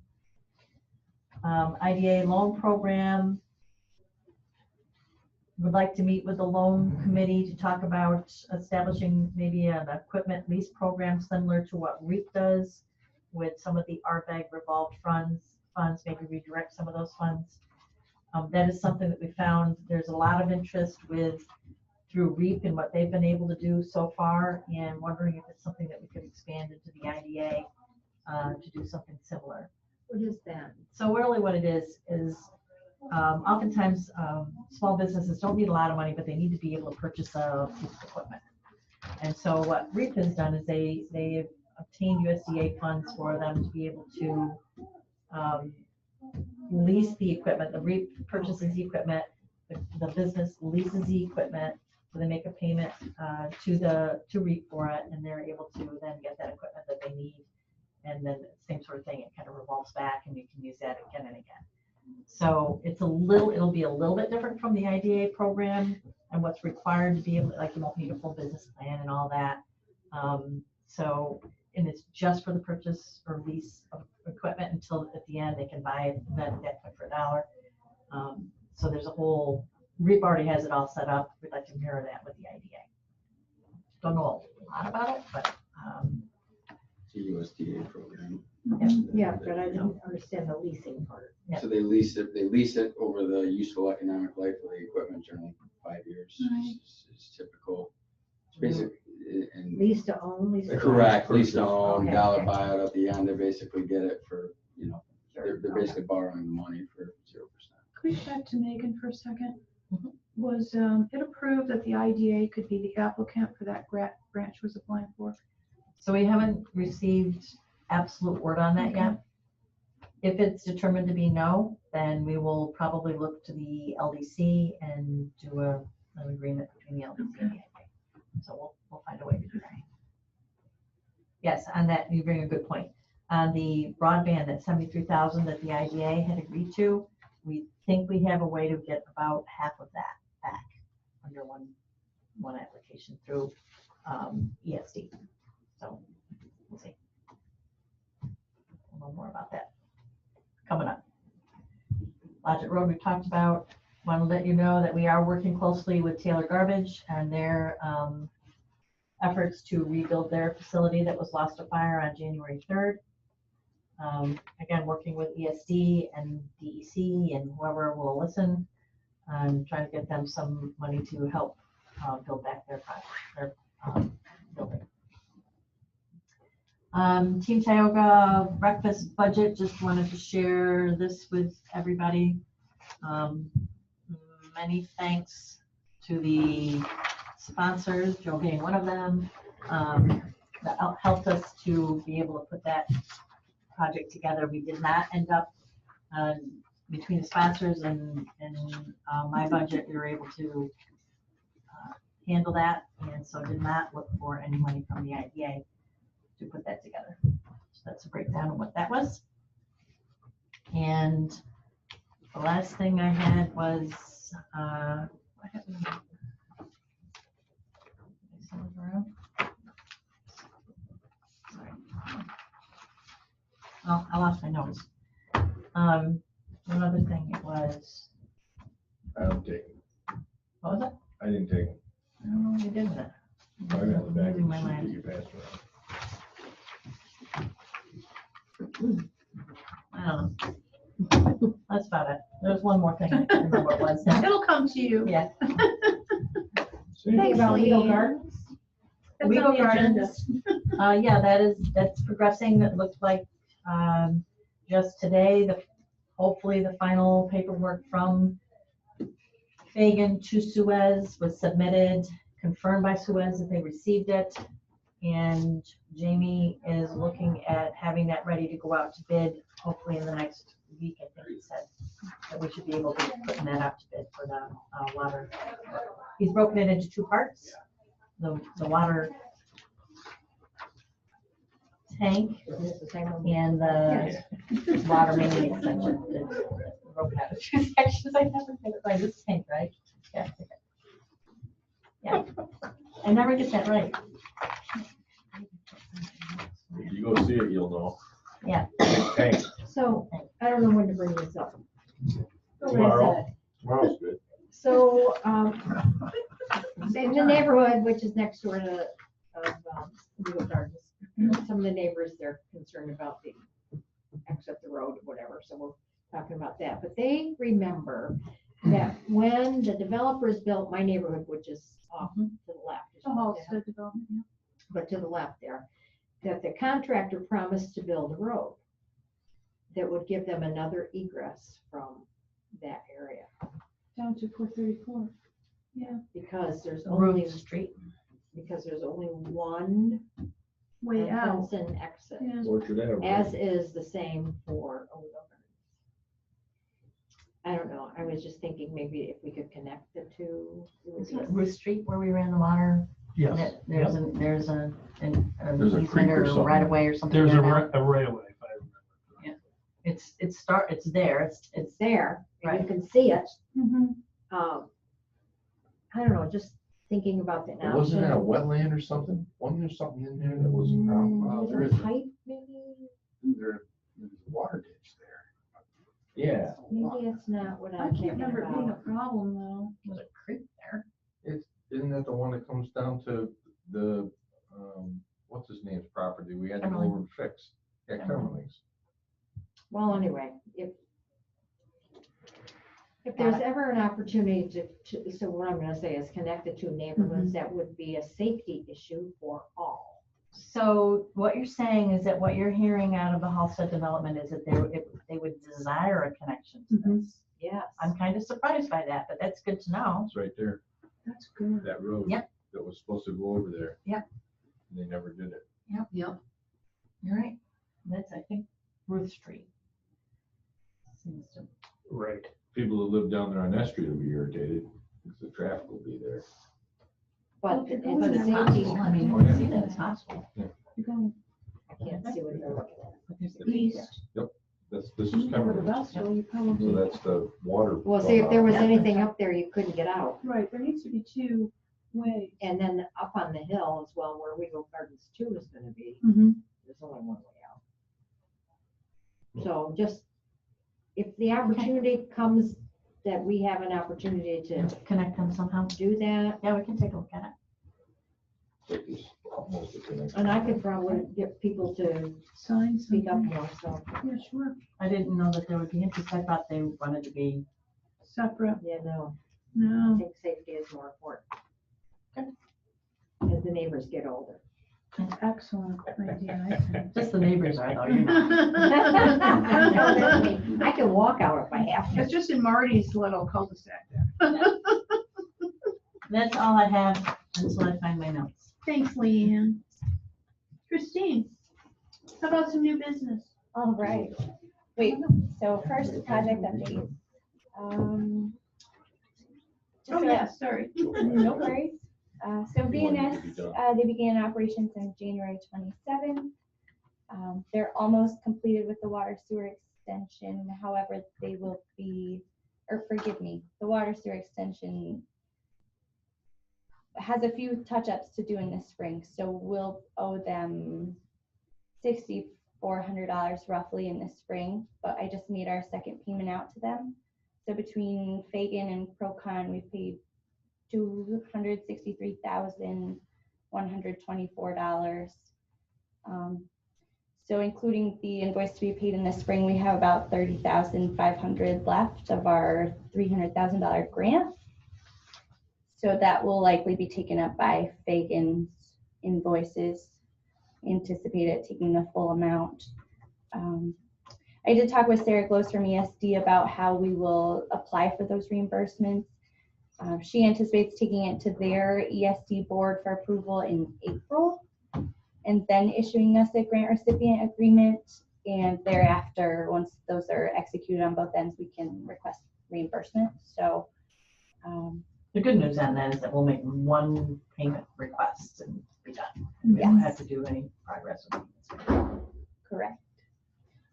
IDA loan program. Would like to meet with the loan committee to talk about establishing maybe an equipment lease program similar to what REAP does with some of the RBAG revolved funds, maybe redirect some of those funds. That is something that we found there's a lot of interest with through REAP and what they've been able to do so far, and wondering if it's something that we could expand into the IDA to do something similar. What is that? So really what it is oftentimes small businesses don't need a lot of money, but they need to be able to purchase a piece of equipment. And so what REAP has done is they've obtained USDA funds for them to be able to lease the equipment. The REAP purchases the equipment, the business leases the equipment, so they make a payment to REAP for it, and they're able to then get that equipment that they need. And then same sort of thing, it kind of revolves back and you can use that again and again. So it'll be a little bit different from the IDA program and what's required to be able to, like, you won't need a full business plan and all that. And it's just for the purchase or lease of equipment until at the end they can buy it that for $1. So there's a whole, REAP already has it all set up. We'd like to mirror that with the IDA. Don't know a lot about it, but It's a USDA program. Yeah, but I don't understand the leasing part. Yeah. So they lease it over the useful economic life of the equipment, generally 5 years. Right. It's typical. It's basic. And Lease to own, lease to own. correct, lease to own, Okay, dollar okay. buyout at the end. They basically get it for, they're Sure. basically borrowing the money for 0%. Can we go back to Megan for a second? Mhm. Was it approved that the IDA could be the applicant for that grant she was applying for? so we haven't received absolute word on that yet. If it's determined to be no, then we will probably look to the LDC and do an agreement between the LDC and the IDA. So we'll find a way to do that. Yes, on that, you bring a good point. On the broadband, that 73,000 that the IDA had agreed to, we think we have a way to get about half of that back under one application through ESD. So we'll see. We'll know more about that coming up. Lodgett Road we talked about. Want to let you know that we are working closely with Taylor Garbage and their efforts to rebuild their facility that was lost to fire on January 3rd. Again, working with ESD and DEC and whoever will listen, and trying to get them some money to help build back their project, their building. Team Tioga breakfast budget, just wanted to share this with everybody. Many thanks to the sponsors, Joe being one of them, that helped us to be able to put that project together. We did not end up, between the sponsors and my budget, we were able to handle that, and so did not look for any money from the IDA to put that together. So that's a breakdown of what that was. And the last thing I had was, what happened? Did I send it around? Sorry. Oh, I lost my notes. One other thing it was, I don't take it. what was it? I didn't take it. I don't know what you did with it. Probably on the back of Losing the my sheet that mind. you passed around. I don't know. That's about it. There's one more thing. I can't remember what it was now. It'll come to you. Yeah. Anything about Eagle Gardens? That's on Legal the agenda. Gardens, yeah, that's progressing. It looked like, just today, hopefully the final paperwork from Fagan to Suez was submitted, confirmed by Suez that they received it. And Jamie is looking at having that ready to go out to bid, hopefully in the next week, I think he said, that we should be able to be putting that out to bid for the water. He's broken it into two parts. The water tank and the water main extension. It's broken out into two sections. I never get it right. It's tank, right? Yeah. Okay. Yeah. I never get that right. If you go see it, you'll know. Yeah. Hey, So, I don't know when to bring this up. tomorrow, tomorrow's good. So, in the neighborhood, which is next door to, Eagle Gardens, some of the neighbors, they're concerned about the exit the road or whatever, so we're talking about that. But they remember that when the developers built my neighborhood, which is off to the left. The Halsted development, yeah. But to the left there, that the contractor promised to build a road that would give them another egress from that area, Down to 434. because there's Road only, Street. because there's only one Way out. entrance and exit, Yeah. Orchard Avenue. as is the same for Eagle Gardens. I don't know, I was just thinking maybe if we could connect the two. it would Is be it Ruth Street where we ran the water? Yes. There's a There's a easement creek or or something. right away or something. There's there a now. right of way, if I remember. It's there. It's It's there, and you Right. can see it. Mhm. I don't know, just thinking about the But wasn't that a option. wetland or something? Wasn't there something in there that was a problem? There's a pipe, maybe, There's a water ditch there. Yeah, maybe it's not what I I'm can't thinking remember it being a about. problem though. There's a creek there. isn't that the one that comes down to the, what's his name's property? We had to go Kimmerling. over and fix. Yeah, Kimmerling's. Well, anyway, if there's ever an opportunity so what I'm gonna say is connect the two neighborhoods, that would be a safety issue for all. So what you're saying is that what you're hearing out of the Halsted development is that they would desire a connection to this. Yes. I'm kind of surprised by that, but that's good to know. It's right there, That's good. that road. Yep. That was supposed to go over there. Yep. And they never did it. You're right. That's, I think, Ruth Street. Seems to. Right. People who live down there on that street will be irritated, because the traffic will be there. But Okay, it's well, a it's safety, possible. I mean, Oh, yeah. see that it's possible. You're going I can't see what you're looking at. But there's a creek there. This is over to Kimmerling's. Belleville, you So probably. that's the water. Well, see, if there was Yeah. anything up there, you couldn't get out. Right, there needs to be two ways. And then up on the hill as well, where Eagle Gardens 2 is gonna be, Mm-hmm. there's only one way out. So just, if the opportunity comes that we have an opportunity to Connect them somehow. do that, Yeah, we can take a look at it. It was almost a connection. and I could probably get people to Signs. speak up more, so, Yeah, sure. I didn't know that there would be interest. I thought they wanted to be. Separate. yeah, no, I No. think safety is more important. Okay. As the neighbors get older. Excellent idea. I think. Just the neighbors are though, you're not. I can walk out if I have to. It's just in Marty's little cul-de-sac there. That's all I have until I find my notes. Thanks, Leanne. Christine, how about some new business? All right. Wait, so first project update. Just Oh, a- yeah, sorry. No worries. So You want it to BNS, be done. they began operations on January 27th. They're almost completed with the water sewer extension. However, they will be, or forgive me, the water sewer extension has a few touch-ups to do in the spring. So we'll owe them $6,400 roughly in the spring, but I just made our second payment out to them. So between Fagan and Procon, we've paid $263,124. So including the invoice to be paid in the spring, we have about $30,500 left of our $300,000 grant. So that will likely be taken up by Fagan's invoices. Anticipate it taking the full amount. I did talk with Sarah Gloss from ESD about how we will apply for those reimbursements. She anticipates taking it to their ESD board for approval in April and then issuing us a grant recipient agreement. And thereafter, once those are executed on both ends, we can request reimbursement. So The good news on that is that we'll make one payment request and be done. We don't have to do any progress. correct.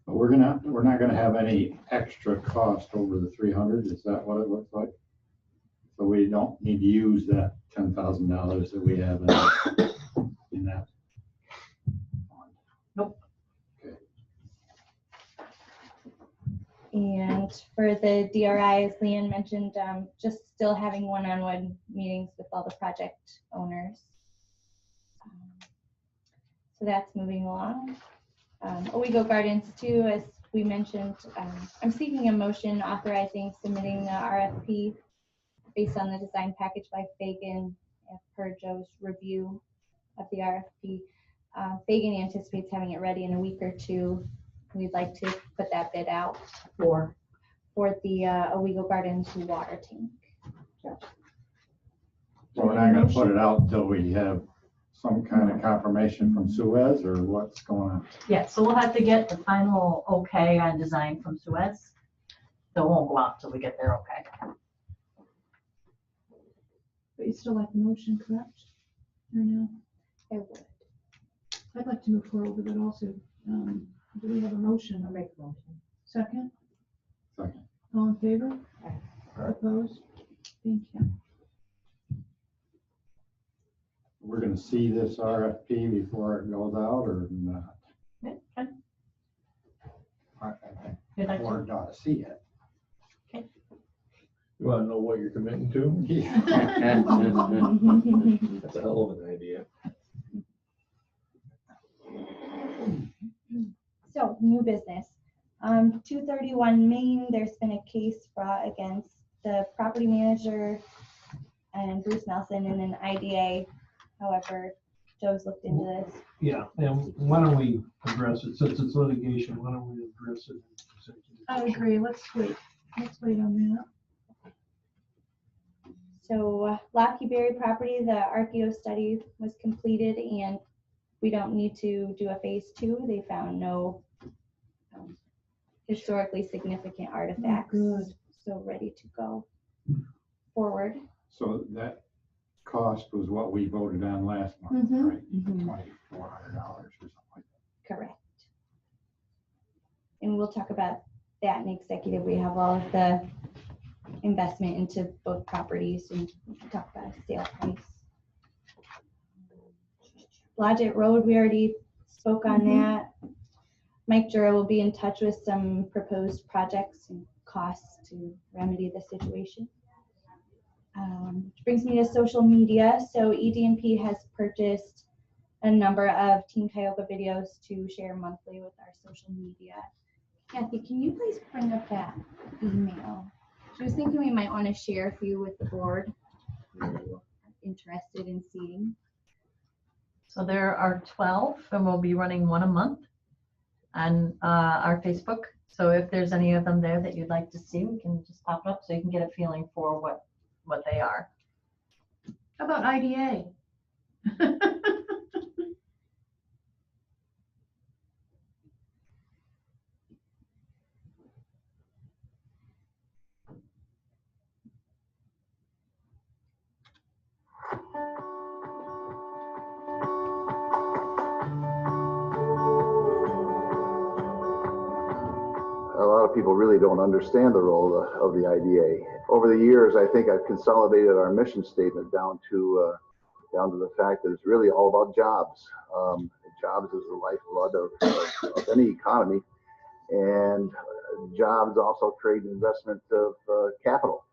But we're not gonna have any extra cost over the 300, is that what it looks like? So we don't need to use that $10,000 that we have in that. Nope. Okay. And for the DRI, as Leanne mentioned, just still having one-on-one meetings with all the project owners. So that's moving along. Owego Gardens too, as we mentioned, I'm seeking a motion authorizing submitting the RFP based on the design package by Fagan as per Joe's review of the RFP. Fagan anticipates having it ready in a week or two. We'd like to put that bid out for the Owego Gardens water tank. So we're not gonna put it out until we have some kind of confirmation from Suez, or what's going on? Yeah, so we'll have to get the final okay on design from Suez. So it won't go out until we get their okay. But you still like the motion, correct? Or no? I would. I'd like to move forward with it also. Do we have a motion? I'll make a motion. Second? Second. All in favor? Aye. Opposed? Thank you. We're gonna see this RFP before it goes out or not? Yeah, okay. I You'd like to? Board ought to see it. You wanna know what you're committing to? Yeah. That's a hell of an idea. So, new business. 231 Main, there's been a case brought against the property manager and Bruce Nelson in an IDA. However, Joe's looked into this. Yeah, and why don't we address it, since it's litigation, why don't we address it? in executive I session? agree. Let's wait. Let's wait on that. So Lockheed Berry property, the RPO study was completed and we don't need to do a phase 2. They found no historically significant artifacts. good. So ready to go forward. So that cost was what we voted on last month, Mhm. right? $2,400 or something like that. Correct. And we'll talk about that in executive. We have all of the investment into both properties and talk about a sale price. Blodgett Road, we already spoke on that. Mike Jura will be in touch with some proposed projects and costs to remedy the situation. Which brings me to social media. So ED&P has purchased a number of Team Tioga videos to share monthly with our social media. Kathy, can you please bring up that email? She was thinking we might want to share a few with the board who are interested in seeing. So there are 12, and we'll be running one a month on our Facebook. So if there's any of them there that you'd like to see, we can just pop it up so you can get a feeling for what they are. How about IDA? A lot of people really don't understand the role of the IDA. Over the years, I think I've consolidated our mission statement down to the fact that it's really all about jobs. Jobs is the lifeblood of any economy, and jobs also create investment of capital.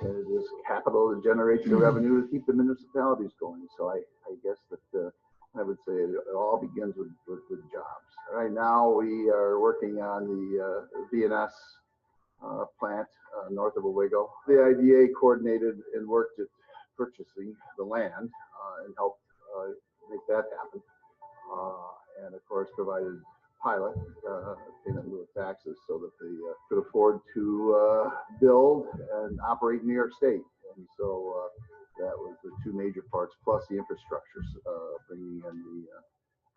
And it is capital that generates the revenue to keep the municipalities going. So I guess that I would say it all begins with jobs. Right now, we are working on the BNS plant north of Owego. The IDA coordinated and worked at purchasing the land and helped make that happen. And of course, provided pilot payment in lieu of taxes so that they could afford to build and operate in New York State. And so that was the two major parts, plus the infrastructure, bringing in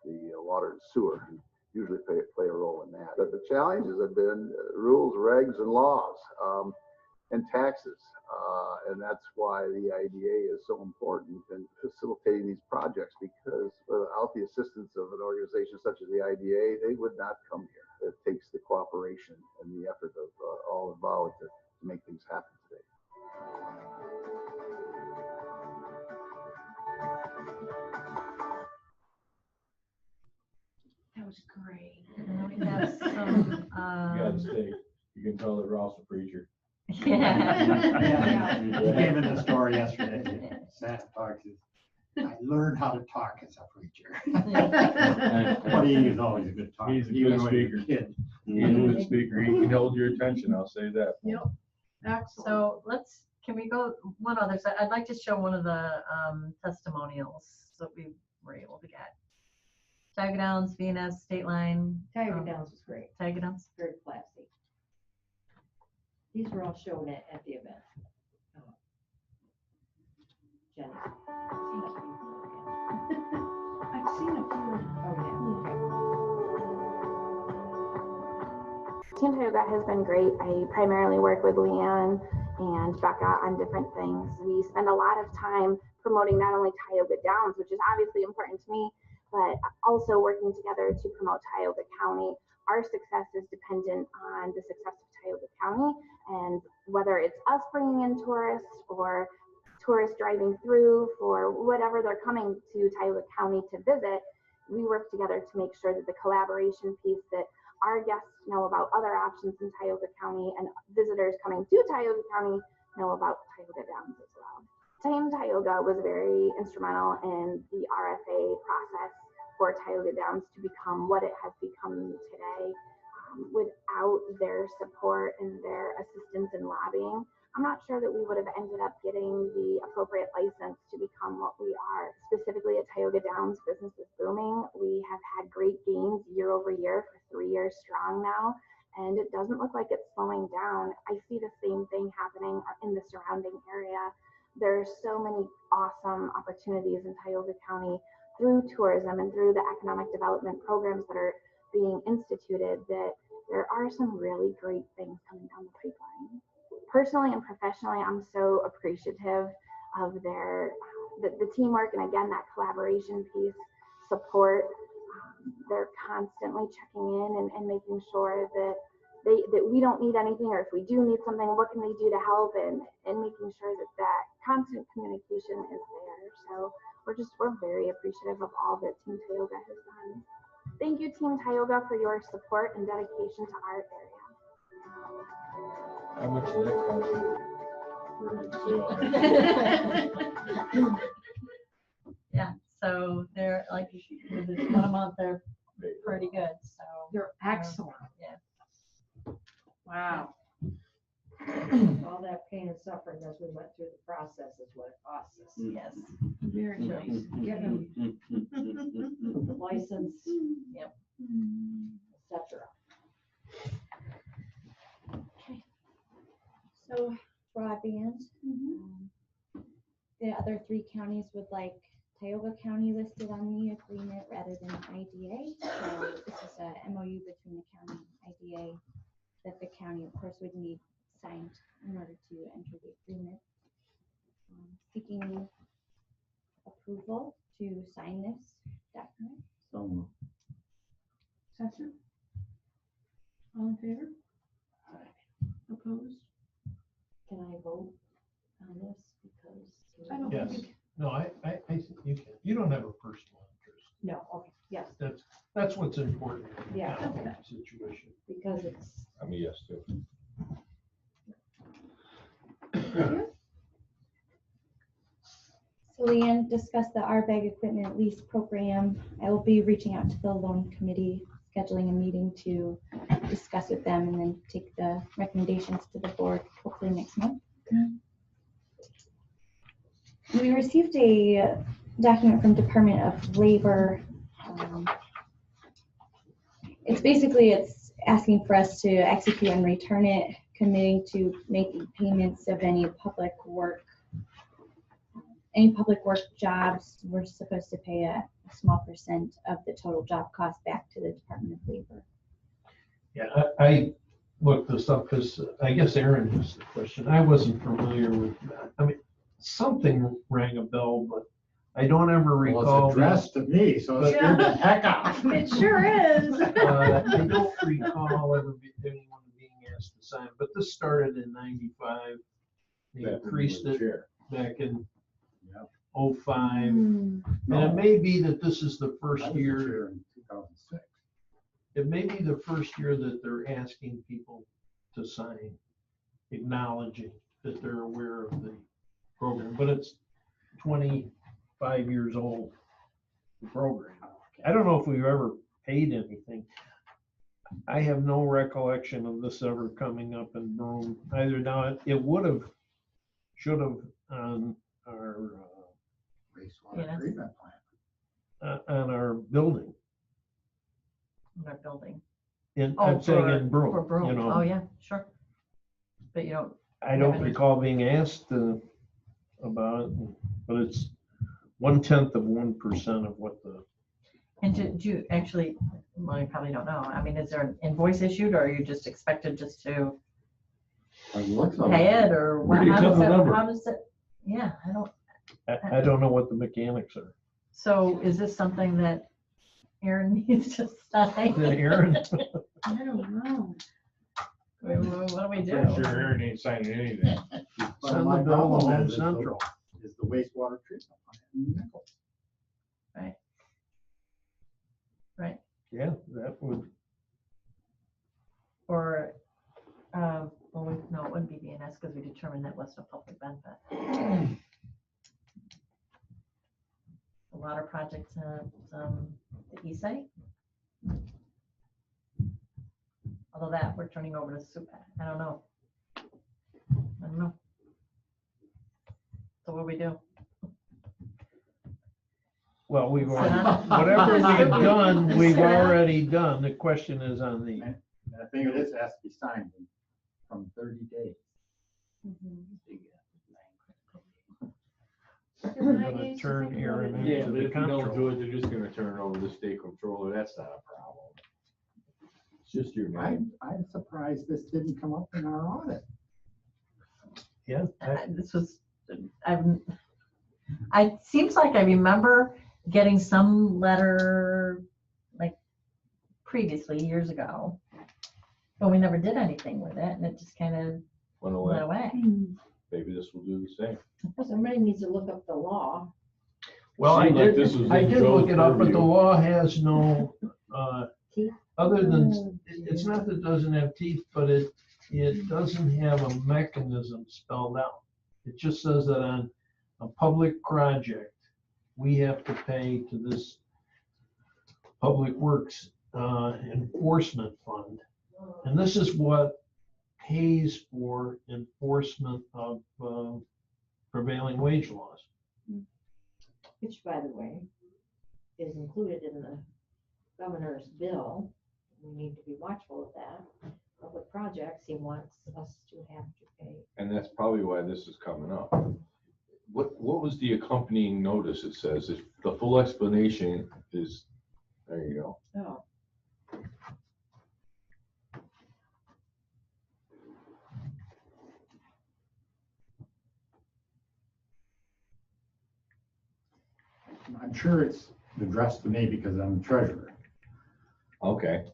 the water and sewer. Usually play a role in that. But the challenges have been rules, regs, and laws, and taxes. And that's why the IDA is so important in facilitating these projects, because without the assistance of an organization such as the IDA, they would not come here. It takes the cooperation and the effort of all involved to make things happen today. That was great. And we have some, You gotta stay. You can tell that Ross a preacher. Yeah. He gave me the story yesterday. Sat and talked to. I learned how to talk as a preacher. But he's always a good talker. He's a even good when he's speaker. Kid. He's a good speaker. He can hold your attention. I'll say that. Yep. Excellent. So can we go one other side? I'd like to show one of the testimonials that we were able to get. Tag Downs, VNS, State Line. Tiger Downs was great, Tag Downs. very classy. These were all shown at the event. Jenny. I've seen a few. Oh, yeah. Team Tioga has been great. I primarily work with Leanne and Becca on different things. We spend a lot of time promoting not only Tioga Downs, which is obviously important to me, but also working together to promote Tioga County. Our success is dependent on the success of Tioga County, and whether it's us bringing in tourists or tourists driving through for whatever they're coming to Tioga County to visit, we work together to make sure that the collaboration piece, that our guests know about other options in Tioga County and visitors coming to Tioga County know about Tioga Downs as well. Team Tioga was very instrumental in the RFA process for Tioga Downs to become what it has become today. Without their support and their assistance in lobbying, I'm not sure that we would have ended up getting the appropriate license to become what we are. Specifically at Tioga Downs, business is booming. We have had great gains year over year for 3 years strong now, and it doesn't look like it's slowing down. I see the same thing happening in the surrounding area. There's so many awesome opportunities in Tioga County through tourism and through the economic development programs that are being instituted, that there are some really great things coming down the pipeline. Personally and professionally, I'm so appreciative of the teamwork, and again, that collaboration piece, support. They're constantly checking in and making sure that we don't need anything, or if we do need something, what can they do to help, and making sure that constant communication is there. So we're very appreciative of all that Team Tioga has done. Thank you, Team Tioga, for your support and dedication to our area. How much did that cost you? Yeah, so they're like, with this 1 a month, they're pretty good, so. They're excellent. Yeah. Wow. All that pain and suffering as we went through the process is what it cost us. Yes. Very nice. Give him License, yep, et cetera. So broadband, the other three counties would like Tioga County listed on the agreement rather than IDA. So this is a MOU between the county and IDA that the county, of course, would need signed in order to enter the agreement. Seeking approval to sign this document. So, Second? All in favor? Opposed? Can I vote on this because? I don't Yes. think. No, I think you can. You don't have a personal interest. no, okay, yes, That's what's important. in Yeah. that Okay. Situation. Because it's, I'm a yes too. So Leanne discussed the RBAG equipment lease program. I will be reaching out to the loan committee, scheduling a meeting to discuss with them and then take the recommendations to the board hopefully next month. We received a document from Department of Labor. It's asking for us to execute and return it, committing to making payments of any public work jobs. We're supposed to pay a small percent of the total job cost back to the Department of Labor. Yeah, I looked this up because I guess Aaron has the question. I wasn't familiar with that. I mean, something rang a bell, but I don't ever well, recall. it's addressed to me, so it's Yeah. good the heck out. It sure is. I don't recall anyone being asked to sign, but this started in '95. They increased it back in Yep. '05. And it may be that this is the I first was year, here in 2006. it may be the first year that they're asking people to sign, acknowledging that they're aware of the program, but it's 25 years old, the program. I don't know if we've ever paid anything. I have no recollection of this ever coming up in Broome either. Now, it should have on our, Wastewater treatment plant. on our building. in our building. I'm saying in For Broome, Broome. you know. Oh, yeah, sure. But you don't, I don't recall being asked about it, but it's 0.1% of what the, and do you actually, well, you probably don't know. I mean, is there an invoice issued or are you just expected just to It looks like pay it or what? Pretty How does simple it, number. how does it, yeah, I don't know what the mechanics are. so is this something that Aaron needs to sign? Aaron, I don't know. What do we do? I'm sure Aaron ain't signing anything. But Send the my bill to problem Home is the- Central. is the wastewater treatment plant in Nichols. Yeah, that would, Or, well, no, it wouldn't be BNS because we determined that wasn't a public benefit. The water projects at the east side. Although that we're turning over to SUPAC. I don't know. So what do we do? well, we've Sit already, on it? whatever we've done, we've already done. The question is on the, And I think it is, has to be signed from 30 days. we're gonna turn Aaron Yeah, into but the if you don't do control. it, they're just gonna turn it over to the state controller. That's not a problem. It's just your name. I'm surprised this didn't come up in our audit. Yeah, This was, it seems like I remember getting some letter like previously years ago, but we never did anything with it and it just kind of Went went away. away. Maybe this will do the same. Somebody needs to look up the law. well, I Seemed like did, this was I in did look Joe's it up, but the purview. law has no, Teeth? other than, it's not that it doesn't have teeth, but it doesn't have a mechanism spelled out. It just says that on a public project, we have to pay to this Public Works Enforcement Fund. And this is what pays for enforcement of prevailing wage laws. Which, by the way, is included in the governor's bill. We need to be watchful of that. Public projects he wants us to have to pay. And that's probably why this is coming up. What was the accompanying notice? It says if the full explanation is, there you go. Oh. I'm sure it's addressed to me because I'm the treasurer. Okay.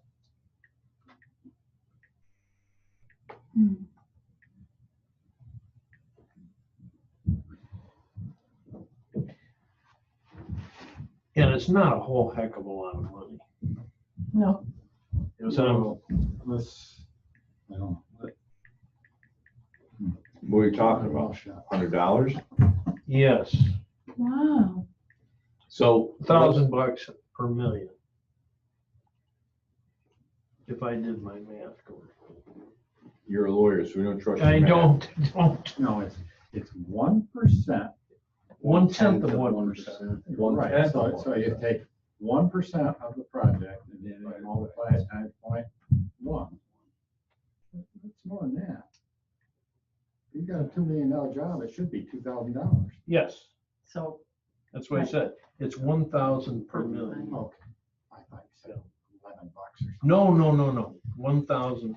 And it's not a whole heck of a lot of money. No. So, Let's, I don't know. What are you talking about? $100? yes, Wow. So $1,000 per million. If I did my math correctly. you're a lawyer, so we don't trust your I math. don't. No, it's 1%. 1/10 of 1%. Right, so you take 1% of the project and then you multiply it times 0.1. It's more than that. You've got a $2 million job, it should be $2,000. Yes, So, that's what I said. It's 1,000 per million. Okay. I thought you said $11 or something. No. 1,000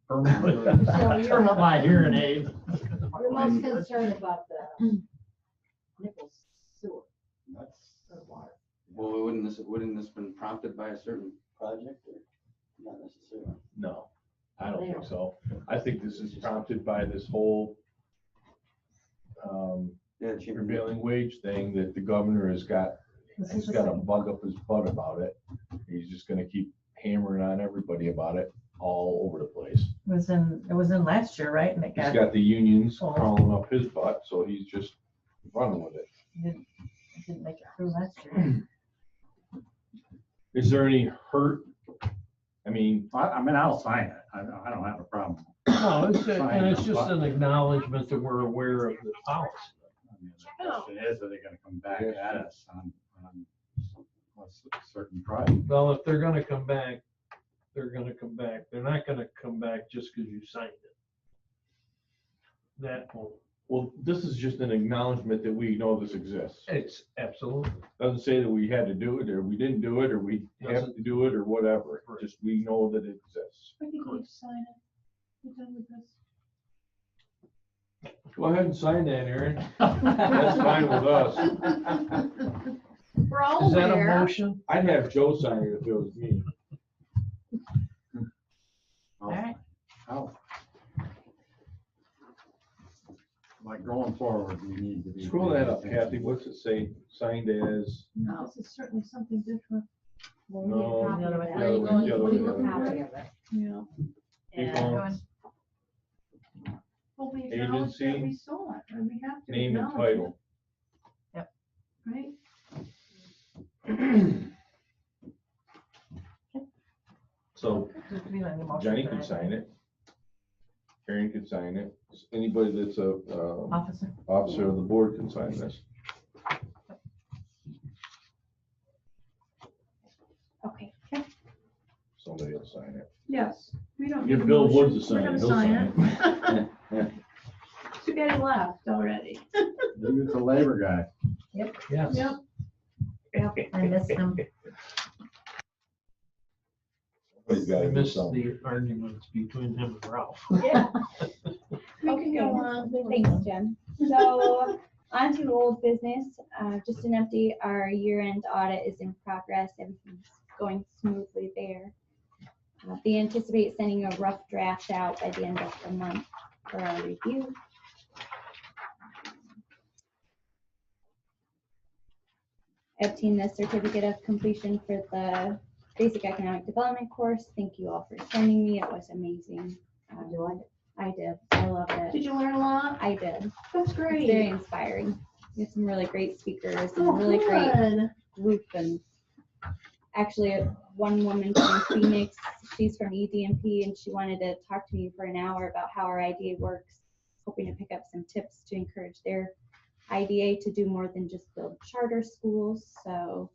per million. So you're- Turn up my hearing aid. you're most concerned about the Nichols sewer That's, or water. Well, wouldn't this been prompted by a certain project or not necessarily? No, I don't think so. I think this is prompted by this whole Yeah, prevailing wage thing that the governor has got. He's got a bug up his butt about it. He's just gonna keep hammering on everybody about it all over the place. It was in last year, right? And it He's got the unions crawling up his butt, so he's just running with it. didn't make it through last year. Is there any hurt? I mean, I'll sign it. I don't have a problem. No, and it's just an acknowledgement that we're aware of the policy. The question is, are they gonna come back at us on a certain project? Well, if they're gonna come back, they're gonna come back. They're not gonna come back just because you signed it. That won't. well, this is just an acknowledgement that we know this exists. It's absolutely. Doesn't say that we had to do it, or we didn't do it, or we have to do it, or whatever. Right. Just we know that it exists. I think we sign it. We're done with this. Go ahead and sign that, Aaron. That's fine with us. We're all Is that a aware. motion? I'd have Joe sign it if it was me. All right. Like going forward, we need to be. Scroll that up, Kathy. What's it say? Signed as? No, this is certainly something different. No, the other way. the other way, the other We need way. a copy of it. Yeah. Keep And going. Well, we acknowledge that we Agency, saw it, and we have to name and acknowledge title. it, right? So We don't need a motion Jenny for can that. sign it. Karen can sign it. Anybody that's a Officer. officer of the board can sign this. Okay. Somebody will sign it. Yes, we don't. Give need a Bill motion. Woods a We're sign. gonna He'll sign sign it. Too bad he left already. Maybe it's a labor guy. Yes. Yep. Yep, I missed him. Somebody's got I to do missed something. the arguments between him and Ralph. Yeah. We Okay, can go on. thanks, Jen. So on to old business, just an update, our year-end audit is in progress, everything's going smoothly there. They anticipate sending a rough draft out by the end of the month for our review. I obtained the certificate of completion for the basic economic development course. Thank you all for sending me, it was amazing. Did you like it? I did, I loved it. Did you learn a lot? I did. That's It's great. very inspiring. We had some really great speakers and Oh, a really great good. group. And actually, one woman from Phoenix, she's from EDMP, and she wanted to talk to me for an hour about how our IDA works, hoping to pick up some tips to encourage their IDA to do more than just build charter schools. So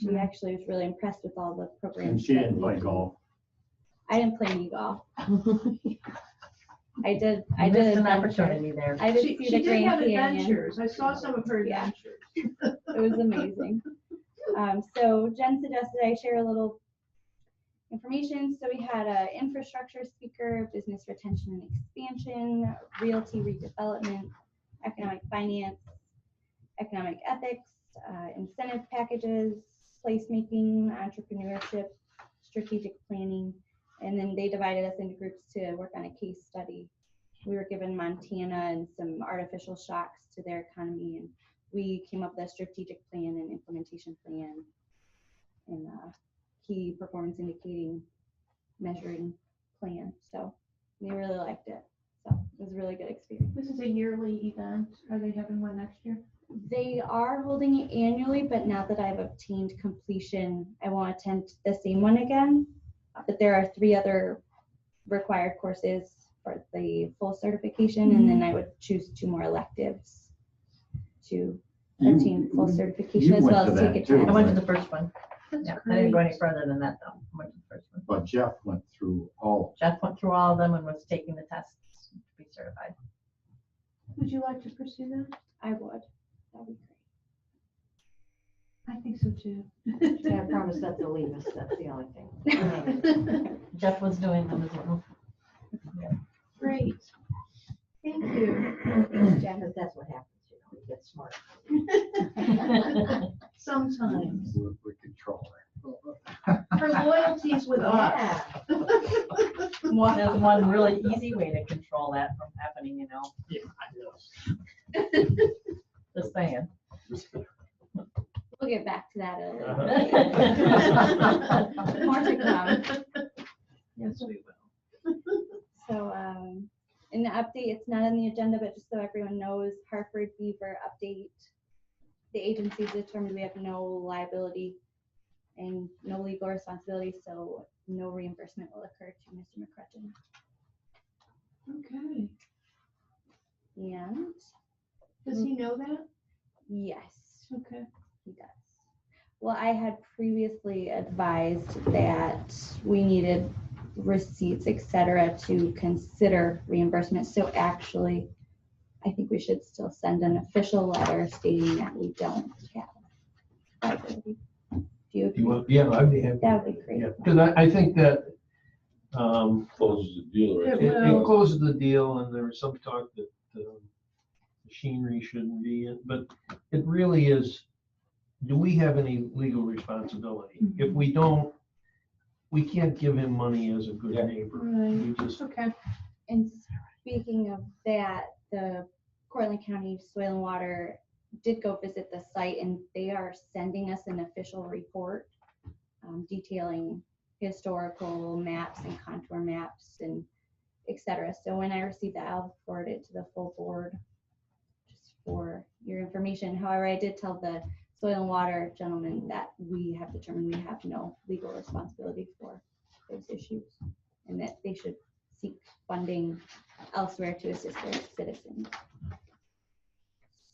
she actually was really impressed with all the programs. And she that didn't we play do. golf. I didn't play any golf. I did. I I did missed an adventure. opportunity there. I did She see the did have Grand Canyon. adventures. I saw some of her Yeah. adventures. It was amazing. So Jen suggested I share a little information. So we had an infrastructure speaker, business retention and expansion, realty redevelopment, economic finance, economic ethics, incentive packages, placemaking, entrepreneurship, strategic planning, and then they divided us into groups to work on a case study. We were given Montana and some artificial shocks to their economy, and we came up with a strategic plan and implementation plan and key performance indicating measuring plan. So they really liked it. So it was a really good experience. This is a yearly event. Are they having one next year? They are holding it annually, but now that I've obtained completion, I won't attend the same one again. But there are 3 other required courses for the full certification, and then I would choose 2 more electives to obtain full certification you as went well to as that take a too, test. I went to the first one. That's Yeah, I didn't go great. any further than that though. I went to the first one. But Jeff went through all. Jeff went through all of them and was taking the tests to be certified. Would you like to pursue that? I would. That'd be I think so too. I promise not to leave us, that's the only thing. Jeff was doing them as well. Great. Thank you. great. Jen. Because that's what happens, you get smart. Sometimes. We control Her loyalty's with us. There's one really easy way to control that from happening, you know. Yeah, I know. Just saying. We'll get back to that a little Uh-huh. bit. More to come. Yes, we will. So, in the update, it's not on the agenda, but just so everyone knows, Hartford Beaver update. The agency determined we have no liability and no legal responsibility, so no reimbursement will occur to Mr. McCrutchen. Okay. And Does he know that? yes, Okay. he does. Well, I had previously advised that we needed receipts, etc., to consider reimbursement. So actually, I think we should still send an official letter stating that we don't have liability. Do you agree? Yeah, I'd be happy. That would be great. Yeah, because I think that Closes the deal right Yeah, there. it closes the deal, and there was some talk that machinery shouldn't be in, but it really is, do we have any legal responsibility? If we don't, we can't give him money as a good Yeah. neighbor. Right. We just, Okay. And speaking of that, the Cortland County Soil and Water did go visit the site, and they are sending us an official report detailing historical maps and contour maps and etc. So when I receive that, I'll forward it to the full board just for your information. However, I did tell the Soil and Water gentleman that we have determined we have no legal responsibility for those issues and that they should seek funding elsewhere to assist their citizens.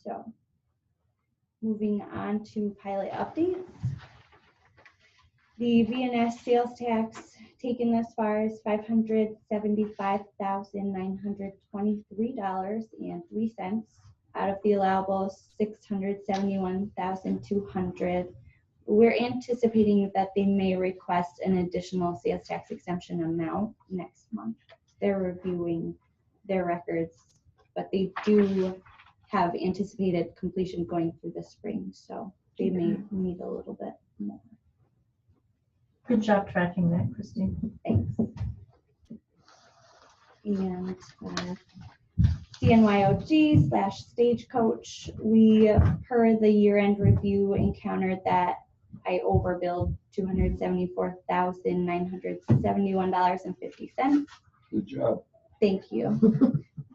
So moving on to pilot updates. The VNS sales tax taken thus far is $575,923.03 out of the allowable $671,200. We're anticipating that they may request an additional sales tax exemption amount next month. They're reviewing their records, but they do have anticipated completion going through the spring, so they may need a little bit more. Good job tracking that, Christine. Thanks. And CNYOG/Stagecoach, we, per the year-end review, encountered that I overbilled $274,971.50. Good job. Thank you.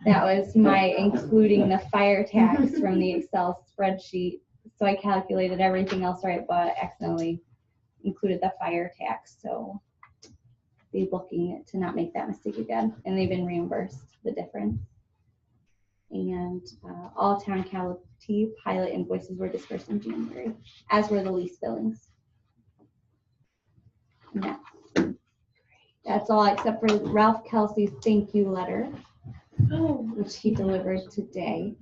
That was my including the fire tax from the Excel spreadsheet. So I calculated everything else right, but accidentally included the fire tax. So they're looking to not make that mistake again, and they've been reimbursed the difference. And all town county pilot invoices were dispersed in January, as were the lease billings. And that's all except for Ralph Kelsey's thank you letter, which he delivered today.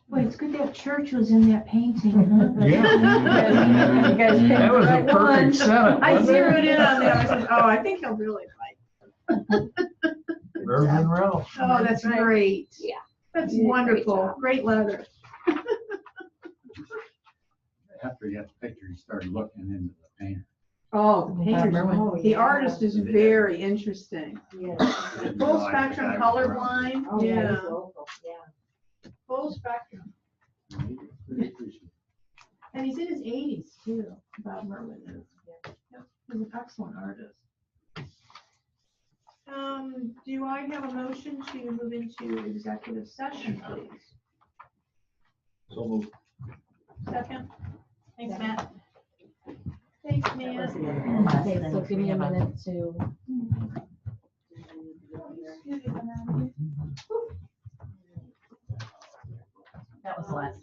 Boy, it's good that church was in that painting. Huh? Yeah. You guys picked That was the a right perfect one. setup, I wasn't it? zeroed in on that. I said, oh, I think he'll really like. Reverend Ralph. Oh, that's great. Yeah. That's You did a great wonderful. job. Great letter. After you got the picture, you started looking into the painter. Oh, the painter's, Oh, the yeah. artist is very interesting. Yeah. Full spectrum colorblind. Oh, Yeah. he's local, yeah. Full spectrum. And he's in his 80s too, Bob Merwin is. Yep, he's an excellent artist. Do I have a motion to move into executive session, please? So moved. Second? Thanks, Matt. Thanks, That was Matt. the other last Okay, thing so for give me a him. minute to. That was the last